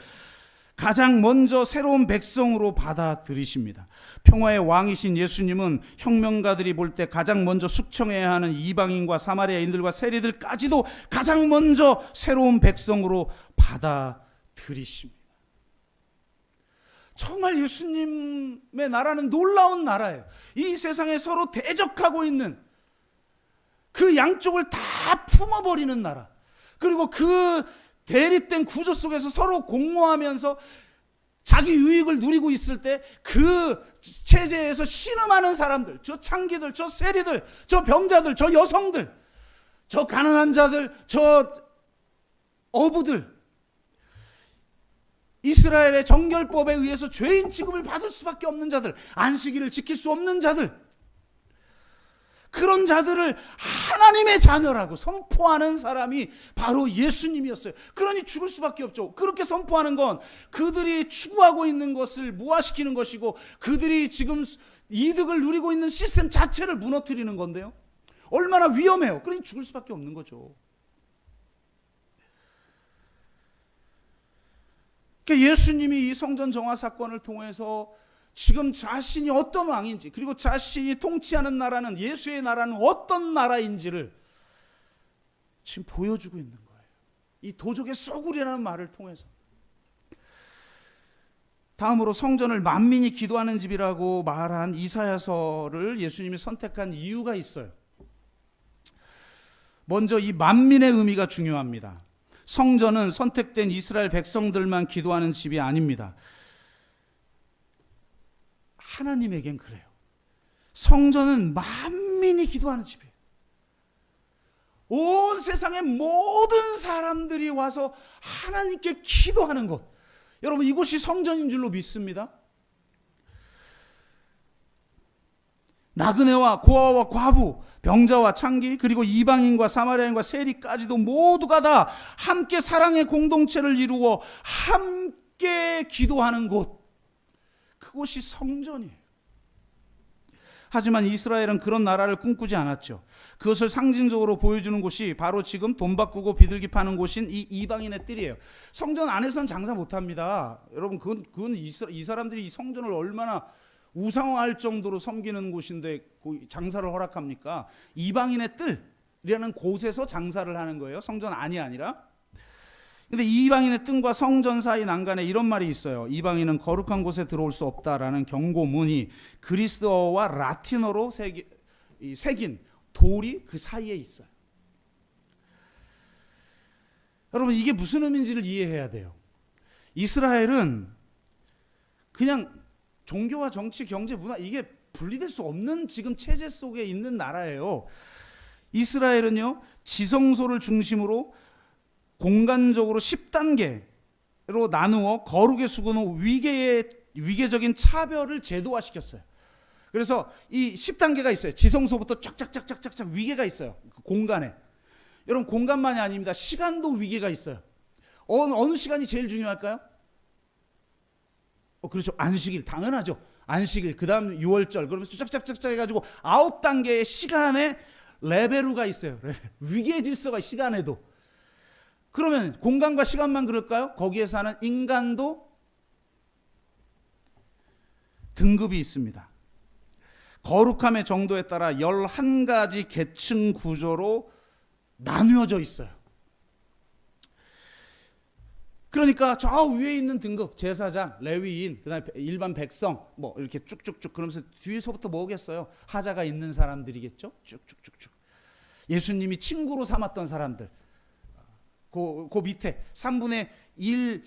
가장 먼저 새로운 백성으로 받아들이십니다. 평화의 왕이신 예수님은 혁명가들이 볼 때 가장 먼저 숙청해야 하는 이방인과 사마리아인들과 세리들까지도 가장 먼저 새로운 백성으로 받아들이십니다. 정말 예수님의 나라는 놀라운 나라예요. 이 세상에 서로 대적하고 있는 그 양쪽을 다 품어버리는 나라, 그리고 그 대립된 구조 속에서 서로 공모하면서 자기 유익을 누리고 있을 때 그 체제에서 신음하는 사람들, 저 창기들, 저 세리들, 저 병자들, 저 여성들, 저 가난한 자들, 저 어부들, 이스라엘의 정결법에 의해서 죄인 취급을 받을 수밖에 없는 자들, 안식일을 지킬 수 없는 자들, 그런 자들을 하나님의 자녀라고 선포하는 사람이 바로 예수님이었어요. 그러니 죽을 수밖에 없죠. 그렇게 선포하는 건 그들이 추구하고 있는 것을 무화시키는 것이고, 그들이 지금 이득을 누리고 있는 시스템 자체를 무너뜨리는 건데요, 얼마나 위험해요. 그러니 죽을 수밖에 없는 거죠. 그러니까 예수님이 이 성전 정화 사건을 통해서 지금 자신이 어떤 왕인지, 그리고 자신이 통치하는 나라는, 예수의 나라는 어떤 나라인지를 지금 보여주고 있는 거예요. 이 도적의 소굴이라는 말을 통해서. 다음으로 성전을 만민이 기도하는 집이라고 말한 이사야서를 예수님이 선택한 이유가 있어요. 먼저 이 만민의 의미가 중요합니다. 성전은 선택된 이스라엘 백성들만 기도하는 집이 아닙니다. 하나님에겐 그래요. 성전은 만민이 기도하는 집이에요. 온 세상의 모든 사람들이 와서 하나님께 기도하는 곳, 여러분, 이곳이 성전인 줄로 믿습니다. 나그네와 고아와 과부, 병자와 창기, 그리고 이방인과 사마리아인과 세리까지도 모두가 다 함께 사랑의 공동체를 이루어 함께 기도하는 곳, 그곳이 성전이에요. 하지만 이스라엘은 그런 나라를 꿈꾸지 않았죠. 그것을 상징적으로 보여주는 곳이 바로 지금 돈 바꾸고 비둘기 파는 곳인 이 이방인의 뜰이에요. 성전 안에서는 장사 못합니다. 여러분, 그건 이 사람들이 이 성전을 얼마나 우상화할 정도로 섬기는 곳인데 장사를 허락합니까? 이방인의 뜰이라는 곳에서 장사를 하는 거예요. 성전 안이 아니라. 근데 이방인의 뜰과 성전 사이 난간에 이런 말이 있어요. 이방인은 거룩한 곳에 들어올 수 없다라는 경고문이 그리스어와 라틴어로 새긴 돌이 그 사이에 있어요. 여러분, 이게 무슨 의미인지를 이해해야 돼요. 이스라엘은 그냥 종교와 정치, 경제, 문화, 이게 분리될 수 없는 지금 체제 속에 있는 나라예요. 이스라엘은요, 지성소를 중심으로 공간적으로 10단계로 나누어 거룩의 수군 후 위계적인 차별을 제도화시켰어요. 그래서 이 10단계가 있어요. 지성소부터 쫙쫙쫙쫙쫙 위계가 있어요. 그 공간에. 여러분 공간만이 아닙니다. 시간도 위계가 있어요. 어느 시간이 제일 중요할까요? 그렇죠. 안식일 당연하죠. 안식일 그다음 6월절 그러면서 쫙쫙쫙쫙 해가지고 9단계의 시간에 레벨루가 있어요. 위계 질서가 시간에도. 그러면 공간과 시간만 그럴까요? 거기에 사는 인간도 등급이 있습니다. 거룩함의 정도에 따라 11가지 계층 구조로 나누어져 있어요. 그러니까 저 위에 있는 등급 제사장, 레위인, 그다음에 일반 백성 뭐 이렇게 쭉쭉쭉 그러면서 뒤에서부터 뭐겠어요? 하자가 있는 사람들이겠죠? 쭉쭉쭉쭉. 예수님이 친구로 삼았던 사람들. 그 밑에 3분의 1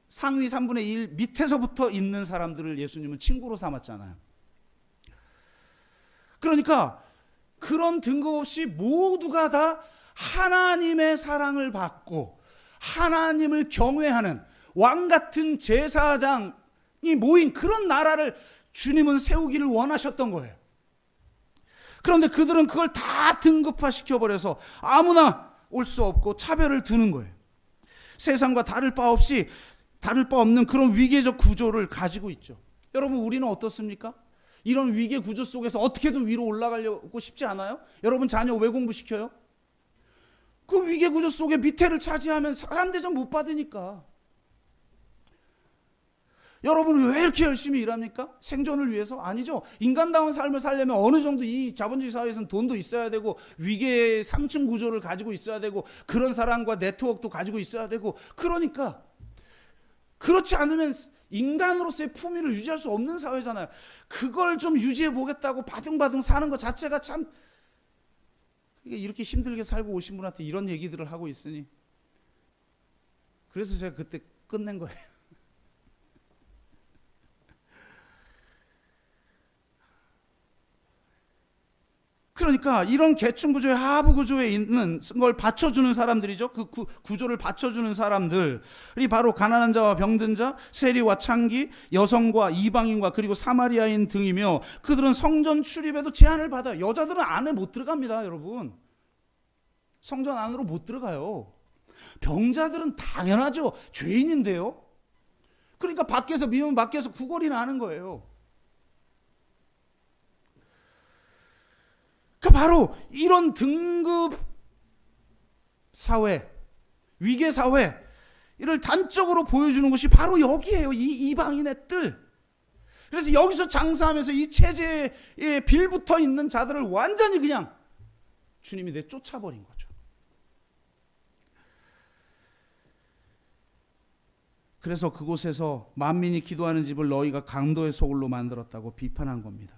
상위 3분의 1 밑에서부터 있는 사람들을 예수님은 친구로 삼았잖아요. 그러니까 그런 등급 없이 모두가 다 하나님의 사랑을 받고 하나님을 경외하는 왕 같은 제사장이 모인 그런 나라를 주님은 세우기를 원하셨던 거예요. 그런데 그들은 그걸 다 등급화시켜 버려서 아무나 올 수 없고 차별을 두는 거예요. 세상과 다를 바 없는 그런 위계적 구조를 가지고 있죠. 여러분 우리는 어떻습니까? 이런 위계 구조 속에서 어떻게든 위로 올라가려고 싶지 않아요? 여러분 자녀 왜 공부시켜요? 그 위계 구조 속에 밑에를 차지하면 사람 대접 못 받으니까. 여러분은 왜 이렇게 열심히 일합니까? 생존을 위해서? 아니죠. 인간다운 삶을 살려면 어느 정도 이 자본주의 사회에서는 돈도 있어야 되고 위계의 3층 구조를 가지고 있어야 되고 그런 사람과 네트워크도 가지고 있어야 되고 그러니까 그렇지 않으면 인간으로서의 품위를 유지할 수 없는 사회잖아요. 그걸 좀 유지해 보겠다고 바등바등 사는 것 자체가 참 이렇게 힘들게 살고 오신 분한테 이런 얘기들을 하고 있으니 그래서 제가 그때 끝낸 거예요. 그러니까 이런 계층 구조의 하부 구조에 있는 걸 받쳐주는 사람들이죠. 그 구조를 받쳐주는 사람들이 바로 가난한 자와 병든 자, 세리와 창기, 여성과 이방인과 그리고 사마리아인 등이며 그들은 성전 출입에도 제한을 받아요. 여자들은 안에 못 들어갑니다, 여러분. 성전 안으로 못 들어가요. 병자들은 당연하죠. 죄인인데요. 그러니까 밖에서 미우면 밖에서 구걸이 나는 거예요. 바로 이런 등급 사회, 위계 사회 이를 단적으로 보여주는 것이 바로 여기에요. 이 이방인의 뜰. 그래서 여기서 장사하면서 이 체제에 빌붙어 있는 자들을 완전히 그냥 주님이 내쫓아버린 거죠. 그래서 그곳에서 만민이 기도하는 집을 너희가 강도의 소굴로 만들었다고 비판한 겁니다.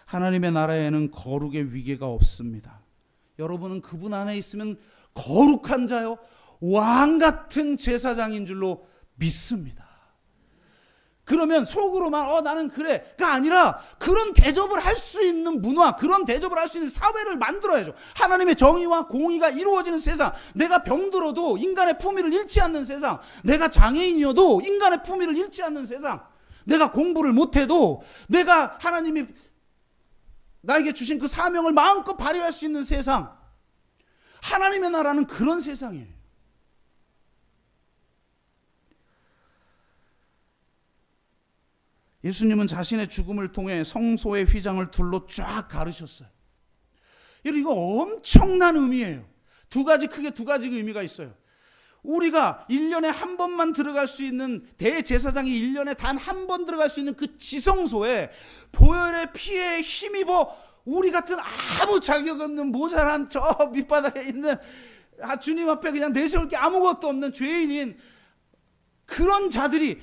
하나님의 나라에는 거룩의 위계가 없습니다. 여러분은 그분 안에 있으면 거룩한 자요 왕 같은 제사장인 줄로 믿습니다. 그러면 속으로만 나는 그래가 아니라 그런 대접을 할 수 있는 문화, 그런 대접을 할 수 있는 사회를 만들어야죠. 하나님의 정의와 공의가 이루어지는 세상, 내가 병들어도 인간의 품위를 잃지 않는 세상, 내가 장애인이어도 인간의 품위를 잃지 않는 세상, 내가 공부를 못해도 내가 하나님이 나에게 주신 그 사명을 마음껏 발휘할 수 있는 세상. 하나님의 나라는 그런 세상이에요. 예수님은 자신의 죽음을 통해 성소의 휘장을 둘로 쫙 가르셨어요. 이거 엄청난 의미예요. 크게 두 가지 의미가 있어요. 우리가 1년에 한 번만 들어갈 수 있는 대제사장이 1년에 단 한 번 들어갈 수 있는 그 지성소에 보혈의 피에 힘입어 우리 같은 아무 자격 없는 모자란 저 밑바닥에 있는 주님 앞에 그냥 내세울 게 아무것도 없는 죄인인 그런 자들이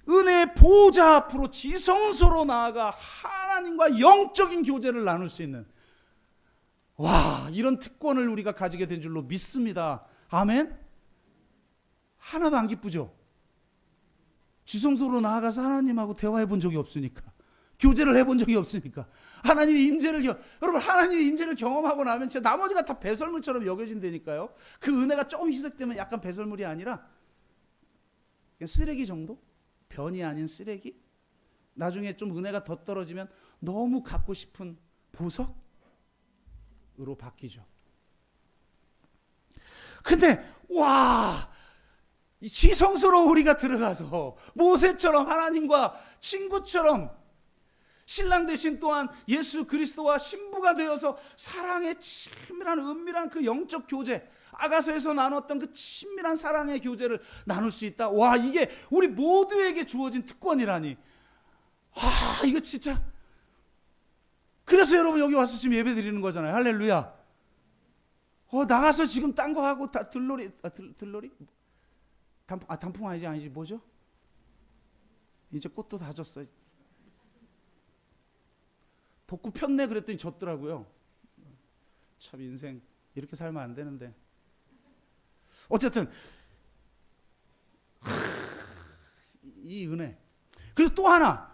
은혜의 보호자 앞으로 지성소로 나아가 하나님과 영적인 교제를 나눌 수 있는 이런 특권을 우리가 가지게 된 줄로 믿습니다. 아멘. 하나도 안 기쁘죠? 지성소로 나아가서 하나님하고 대화해 본 적이 없으니까, 교제를 해본 적이 없으니까, 하나님의 임재를 여러분 하나님의 임재를 경험하고 나면 진짜 나머지가 다 배설물처럼 여겨진다니까요. 그 은혜가 조금 희석되면 약간 배설물이 아니라 그냥 쓰레기 정도? 변이 아닌 쓰레기? 나중에 좀 은혜가 더 떨어지면 너무 갖고 싶은 보석으로 바뀌죠. 근데 와, 이 지성소로 우리가 들어가서 모세처럼 하나님과 친구처럼 신랑 대신 또한 예수 그리스도와 신부가 되어서 사랑의 친밀한 은밀한 그 영적 교제, 아가서에서 나눴던 그 친밀한 사랑의 교제를 나눌 수 있다. 와, 이게 우리 모두에게 주어진 특권이라니. 와, 이거 진짜. 그래서 여러분 여기 와서 지금 예배 드리는 거잖아요. 할렐루야. 나가서 지금 딴 거 하고 다 들러리, 들러리? 단풍 아니지 뭐죠? 이제 꽃도 다 졌어. 벚꽃 폈네 그랬더니 졌더라고요. 참 인생 이렇게 살면 안 되는데. 어쨌든 이 은혜. 그리고 또 하나,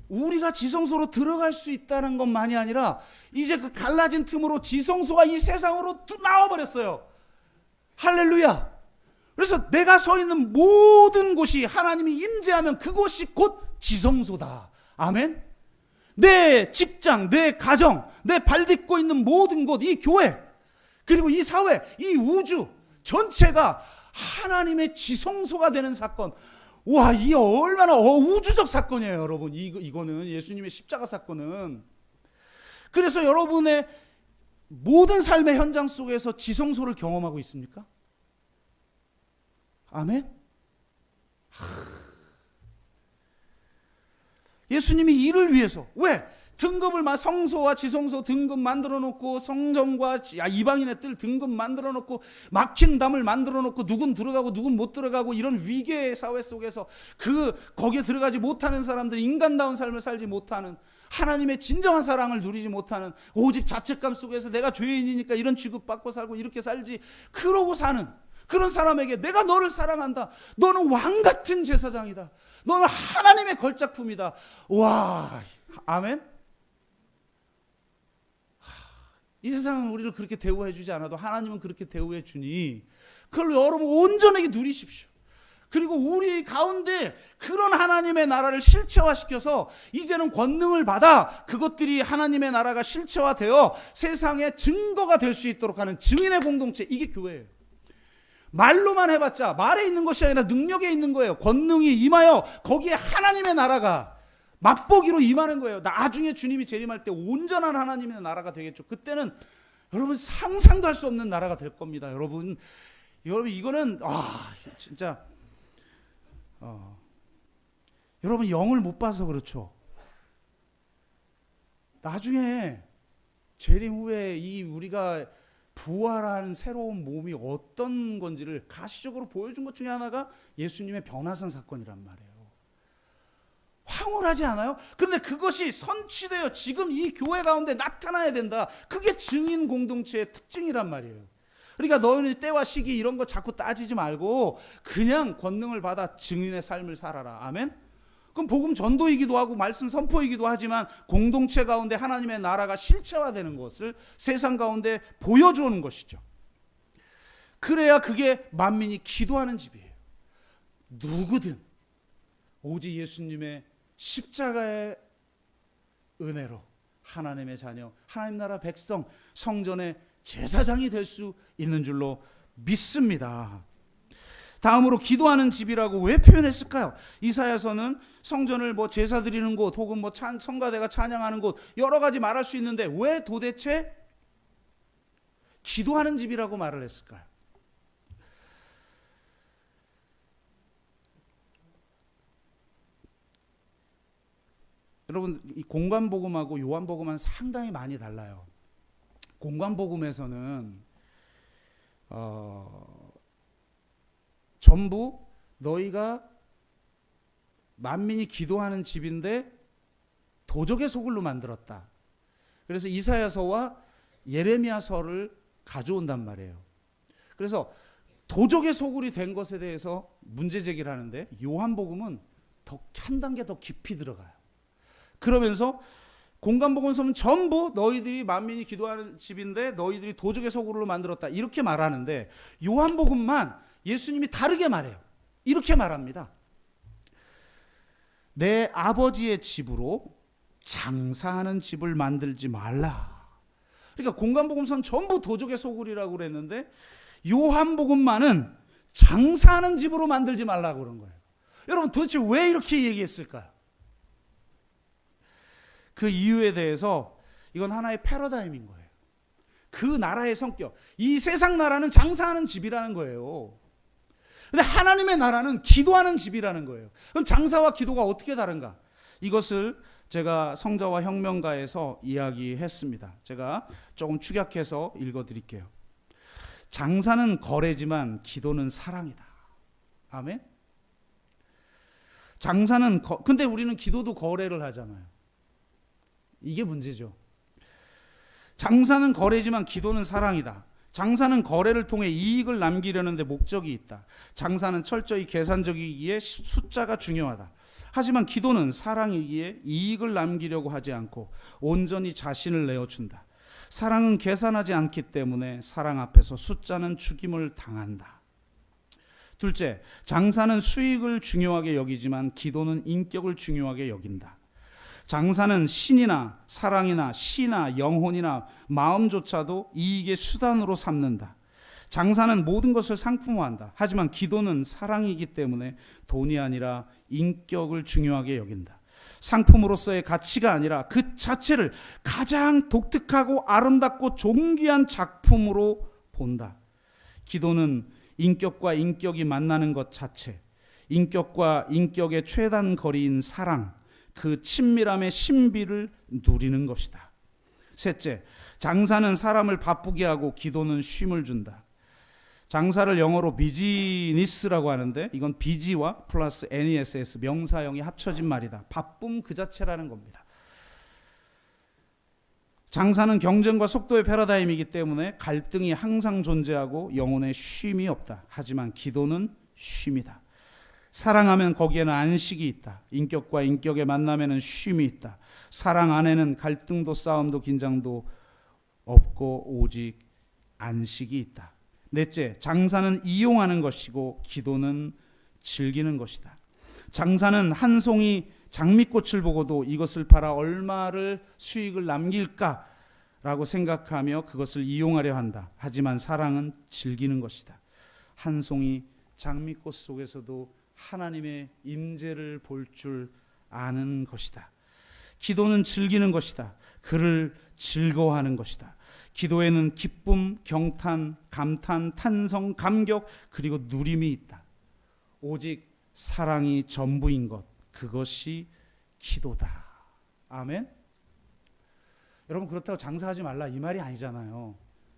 우리가 지성소로 들어갈 수 있다는 것만이 아니라 이제 그 갈라진 틈으로 지성소가 이 세상으로 나와버렸어요. 할렐루야. 그래서 내가 서 있는 모든 곳이 하나님이 임재하면 그곳이 곧 지성소다. 아멘. 내 직장, 내 가정, 내 발 딛고 있는 모든 곳, 이 교회, 그리고 이 사회, 이 우주 전체가 하나님의 지성소가 되는 사건. 와, 이게 얼마나 우주적 사건이에요, 여러분. 이거는 예수님의 십자가 사건은. 그래서 여러분의 모든 삶의 현장 속에서 지성소를 경험하고 있습니까? 아멘. 예수님이 이를 위해서, 왜? 등급을 성소와 지성소 등급 만들어 놓고 성전과 이방인의 뜰 등급 만들어 놓고 막힌 담을 만들어 놓고 누군 들어가고 누군 못 들어가고 이런 위계의 사회 속에서 거기에 들어가지 못하는 사람들이 인간다운 삶을 살지 못하는, 하나님의 진정한 사랑을 누리지 못하는, 오직 자책감 속에서 내가 죄인이니까 이런 취급받고 살고 이렇게 살지 그러고 사는 그런 사람에게 내가 너를 사랑한다. 너는 왕같은 제사장이다. 너는 하나님의 걸작품이다. 와, 아멘. 이 세상은 우리를 그렇게 대우해 주지 않아도 하나님은 그렇게 대우해 주니 그걸 여러분 온전하게 누리십시오. 그리고 우리 가운데 그런 하나님의 나라를 실체화시켜서 이제는 권능을 받아 그것들이 하나님의 나라가 실체화되어 세상의 증거가 될 수 있도록 하는 증인의 공동체, 이게 교회예요. 말로만 해봤자 말에 있는 것이 아니라 능력에 있는 거예요. 권능이 임하여 거기에 하나님의 나라가 맛보기로 임하는 거예요. 나중에 주님이 재림할 때 온전한 하나님의 나라가 되겠죠. 그때는 여러분 상상도 할 수 없는 나라가 될 겁니다. 여러분 이거는 진짜 여러분 영을 못 봐서 그렇죠. 나중에 재림 후에 이 우리가 부활한 새로운 몸이 어떤 건지를 가시적으로 보여준 것 중에 하나가 예수님의 변화산 사건이란 말이에요. 황홀하지 않아요? 그런데 그것이 선취되어 지금 이 교회 가운데 나타나야 된다. 그게 증인 공동체의 특징이란 말이에요. 그러니까 너희는 때와 시기 이런 거 자꾸 따지지 말고 그냥 권능을 받아 증인의 삶을 살아라. 아멘? 그럼 복음 전도이기도 하고 말씀 선포이기도 하지만 공동체 가운데 하나님의 나라가 실체화되는 것을 세상 가운데 보여주는 것이죠. 그래야 그게 만민이 기도하는 집이에요. 누구든 오직 예수님의 십자가의 은혜로 하나님의 자녀, 하나님 나라 백성, 성전의 제사장이 될 수 있는 줄로 믿습니다. 다음으로 기도하는 집이라고 왜 표현했을까요? 이사야서는 성전을 제사 드리는 곳 혹은 성가대가 찬양하는 곳 여러 가지 말할 수 있는데 왜 도대체 기도하는 집이라고 말을 했을까요? 여러분, 이 공관복음하고 요한복음은 상당히 많이 달라요. 공관복음에서는 전부 너희가 만민이 기도하는 집인데 도적의 소굴로 만들었다. 그래서 이사야서와 예레미야서를 가져온단 말이에요. 그래서 도적의 소굴이 된 것에 대해서 문제 제기를 하는데 요한복음은 한 단계 더 깊이 들어가요. 그러면서 공관복음서는 전부 너희들이 만민이 기도하는 집인데 너희들이 도적의 소굴로 만들었다 이렇게 말하는데 요한복음만 예수님이 다르게 말해요. 이렇게 말합니다. 내 아버지의 집으로 장사하는 집을 만들지 말라. 그러니까 공간복음서는 전부 도적의 소굴이라고 그랬는데 요한복음만은 장사하는 집으로 만들지 말라고 그런 거예요. 여러분 도대체 왜 이렇게 얘기했을까요? 그 이유에 대해서 이건 하나의 패러다임인 거예요. 그 나라의 성격, 이 세상 나라는 장사하는 집이라는 거예요. 근데 하나님의 나라는 기도하는 집이라는 거예요. 그럼 장사와 기도가 어떻게 다른가? 이것을 제가 성자와 혁명가에서 이야기했습니다. 제가 조금 축약해서 읽어드릴게요. 장사는 거래지만 기도는 사랑이다. 아멘? 장사는 근데 우리는 기도도 거래를 하잖아요. 이게 문제죠. 장사는 거래지만 기도는 사랑이다. 장사는 거래를 통해 이익을 남기려는 데 목적이 있다. 장사는 철저히 계산적이기에 숫자가 중요하다. 하지만 기도는 사랑이기에 이익을 남기려고 하지 않고 온전히 자신을 내어준다. 사랑은 계산하지 않기 때문에 사랑 앞에서 숫자는 죽임을 당한다. 둘째, 장사는 수익을 중요하게 여기지만 기도는 인격을 중요하게 여긴다. 장사는 신이나 사랑이나 시나 영혼이나 마음조차도 이익의 수단으로 삼는다. 장사는 모든 것을 상품화한다. 하지만 기도는 사랑이기 때문에 돈이 아니라 인격을 중요하게 여긴다. 상품으로서의 가치가 아니라 그 자체를 가장 독특하고 아름답고 존귀한 작품으로 본다. 기도는 인격과 인격이 만나는 것 자체, 인격과 인격의 최단 거리인 사랑, 그 친밀함의 신비를 누리는 것이다. 셋째, 장사는 사람을 바쁘게 하고 기도는 쉼을 준다. 장사를 영어로 비즈니스라고 하는데 이건 비지와 플러스 NESS 명사형이 합쳐진 말이다. 바쁨 그 자체라는 겁니다. 장사는 경쟁과 속도의 패러다임이기 때문에 갈등이 항상 존재하고 영혼의 쉼이 없다. 하지만 기도는 쉼이다. 사랑하면 거기에는 안식이 있다. 인격과 인격의 만남에는 쉼이 있다. 사랑 안에는 갈등도 싸움도 긴장도 없고 오직 안식이 있다. 넷째, 장사는 이용하는 것이고 기도는 즐기는 것이다. 장사는 한 송이 장미꽃을 보고도 이것을 팔아 얼마를 수익을 남길까라고 생각하며 그것을 이용하려 한다. 하지만 사랑은 즐기는 것이다. 한 송이 장미꽃 속에서도 하나님의 임재를 볼 줄 아는 것이다. 기도는 즐기는 것이다. 그를 즐거워하는 것이다. 기도에는 기쁨, 경탄, 감탄, 탄성, 감격 그리고 누림이 있다. 오직 사랑이 전부인 것, 그것이 기도다. 아멘. 여러분 그렇다고 장사하지 말라 이 말이 아니잖아요.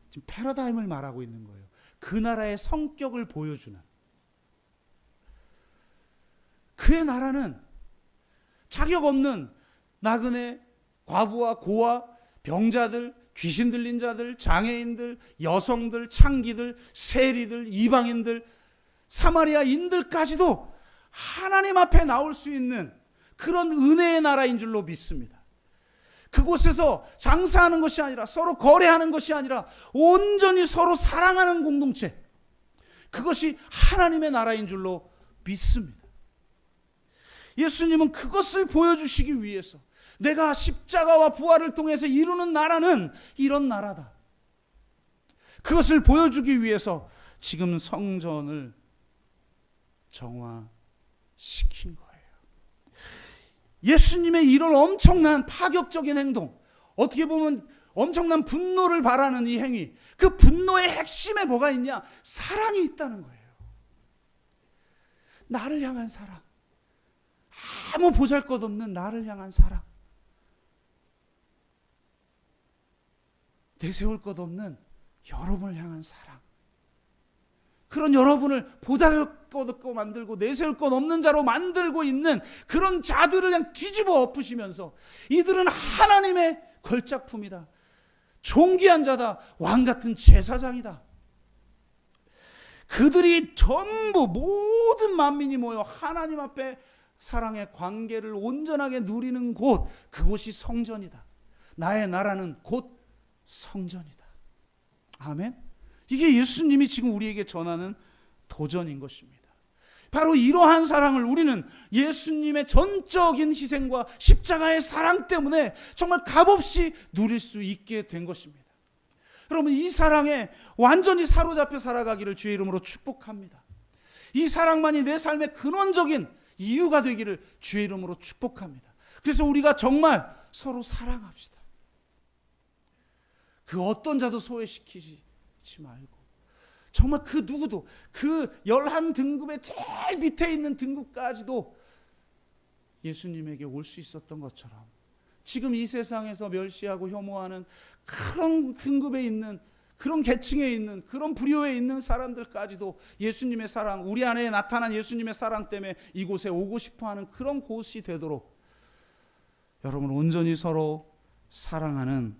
지금 패러다임을 말하고 있는 거예요. 그 나라의 성격을 보여주는. 그의 나라는 자격 없는 나그네, 과부와 고아, 병자들, 귀신 들린 자들, 장애인들, 여성들, 창기들, 세리들, 이방인들, 사마리아인들까지도 하나님 앞에 나올 수 있는 그런 은혜의 나라인 줄로 믿습니다. 그곳에서 장사하는 것이 아니라 서로 거래하는 것이 아니라 온전히 서로 사랑하는 공동체, 그것이 하나님의 나라인 줄로 믿습니다. 예수님은 그것을 보여주시기 위해서 내가 십자가와 부활을 통해서 이루는 나라는 이런 나라다. 그것을 보여주기 위해서 지금 성전을 정화시킨 거예요. 예수님의 이런 엄청난 파격적인 행동, 어떻게 보면 엄청난 분노를 바라는 이 행위, 그 분노의 핵심에 뭐가 있냐? 사랑이 있다는 거예요. 나를 향한 사랑, 아무 보잘것없는 나를 향한 사랑, 내세울 것 없는 여러분을 향한 사랑, 그런 여러분을 보잘것없고 만들고 내세울 것 없는 자로 만들고 있는 그런 자들을 그냥 뒤집어 엎으시면서 이들은 하나님의 걸작품이다, 존귀한 자다, 왕같은 제사장이다. 그들이 전부 모든 만민이 모여 하나님 앞에 사랑의 관계를 온전하게 누리는 곳, 그곳이 성전이다. 나의 나라는 곧 성전이다. 아멘. 이게 예수님이 지금 우리에게 전하는 도전인 것입니다. 바로 이러한 사랑을 우리는 예수님의 전적인 희생과 십자가의 사랑 때문에 정말 값없이 누릴 수 있게 된 것입니다. 여러분, 이 사랑에 완전히 사로잡혀 살아가기를 주의 이름으로 축복합니다. 이 사랑만이 내 삶의 근원적인 이유가 되기를 주의 이름으로 축복합니다. 그래서 우리가 정말 서로 사랑합시다. 그 어떤 자도 소외시키지 말고 정말 그 누구도 그 11등급의 제일 밑에 있는 등급까지도 예수님에게 올 수 있었던 것처럼 지금 이 세상에서 멸시하고 혐오하는 그런 등급에 있는 그런 계층에 있는 그런 부류에 있는 사람들까지도 예수님의 사랑, 우리 안에 나타난 예수님의 사랑 때문에 이곳에 오고 싶어하는 그런 곳이 되도록 여러분 온전히 서로 사랑하는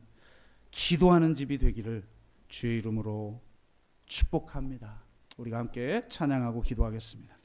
기도하는 집이 되기를 주의 이름으로 축복합니다. 우리가 함께 찬양하고 기도하겠습니다.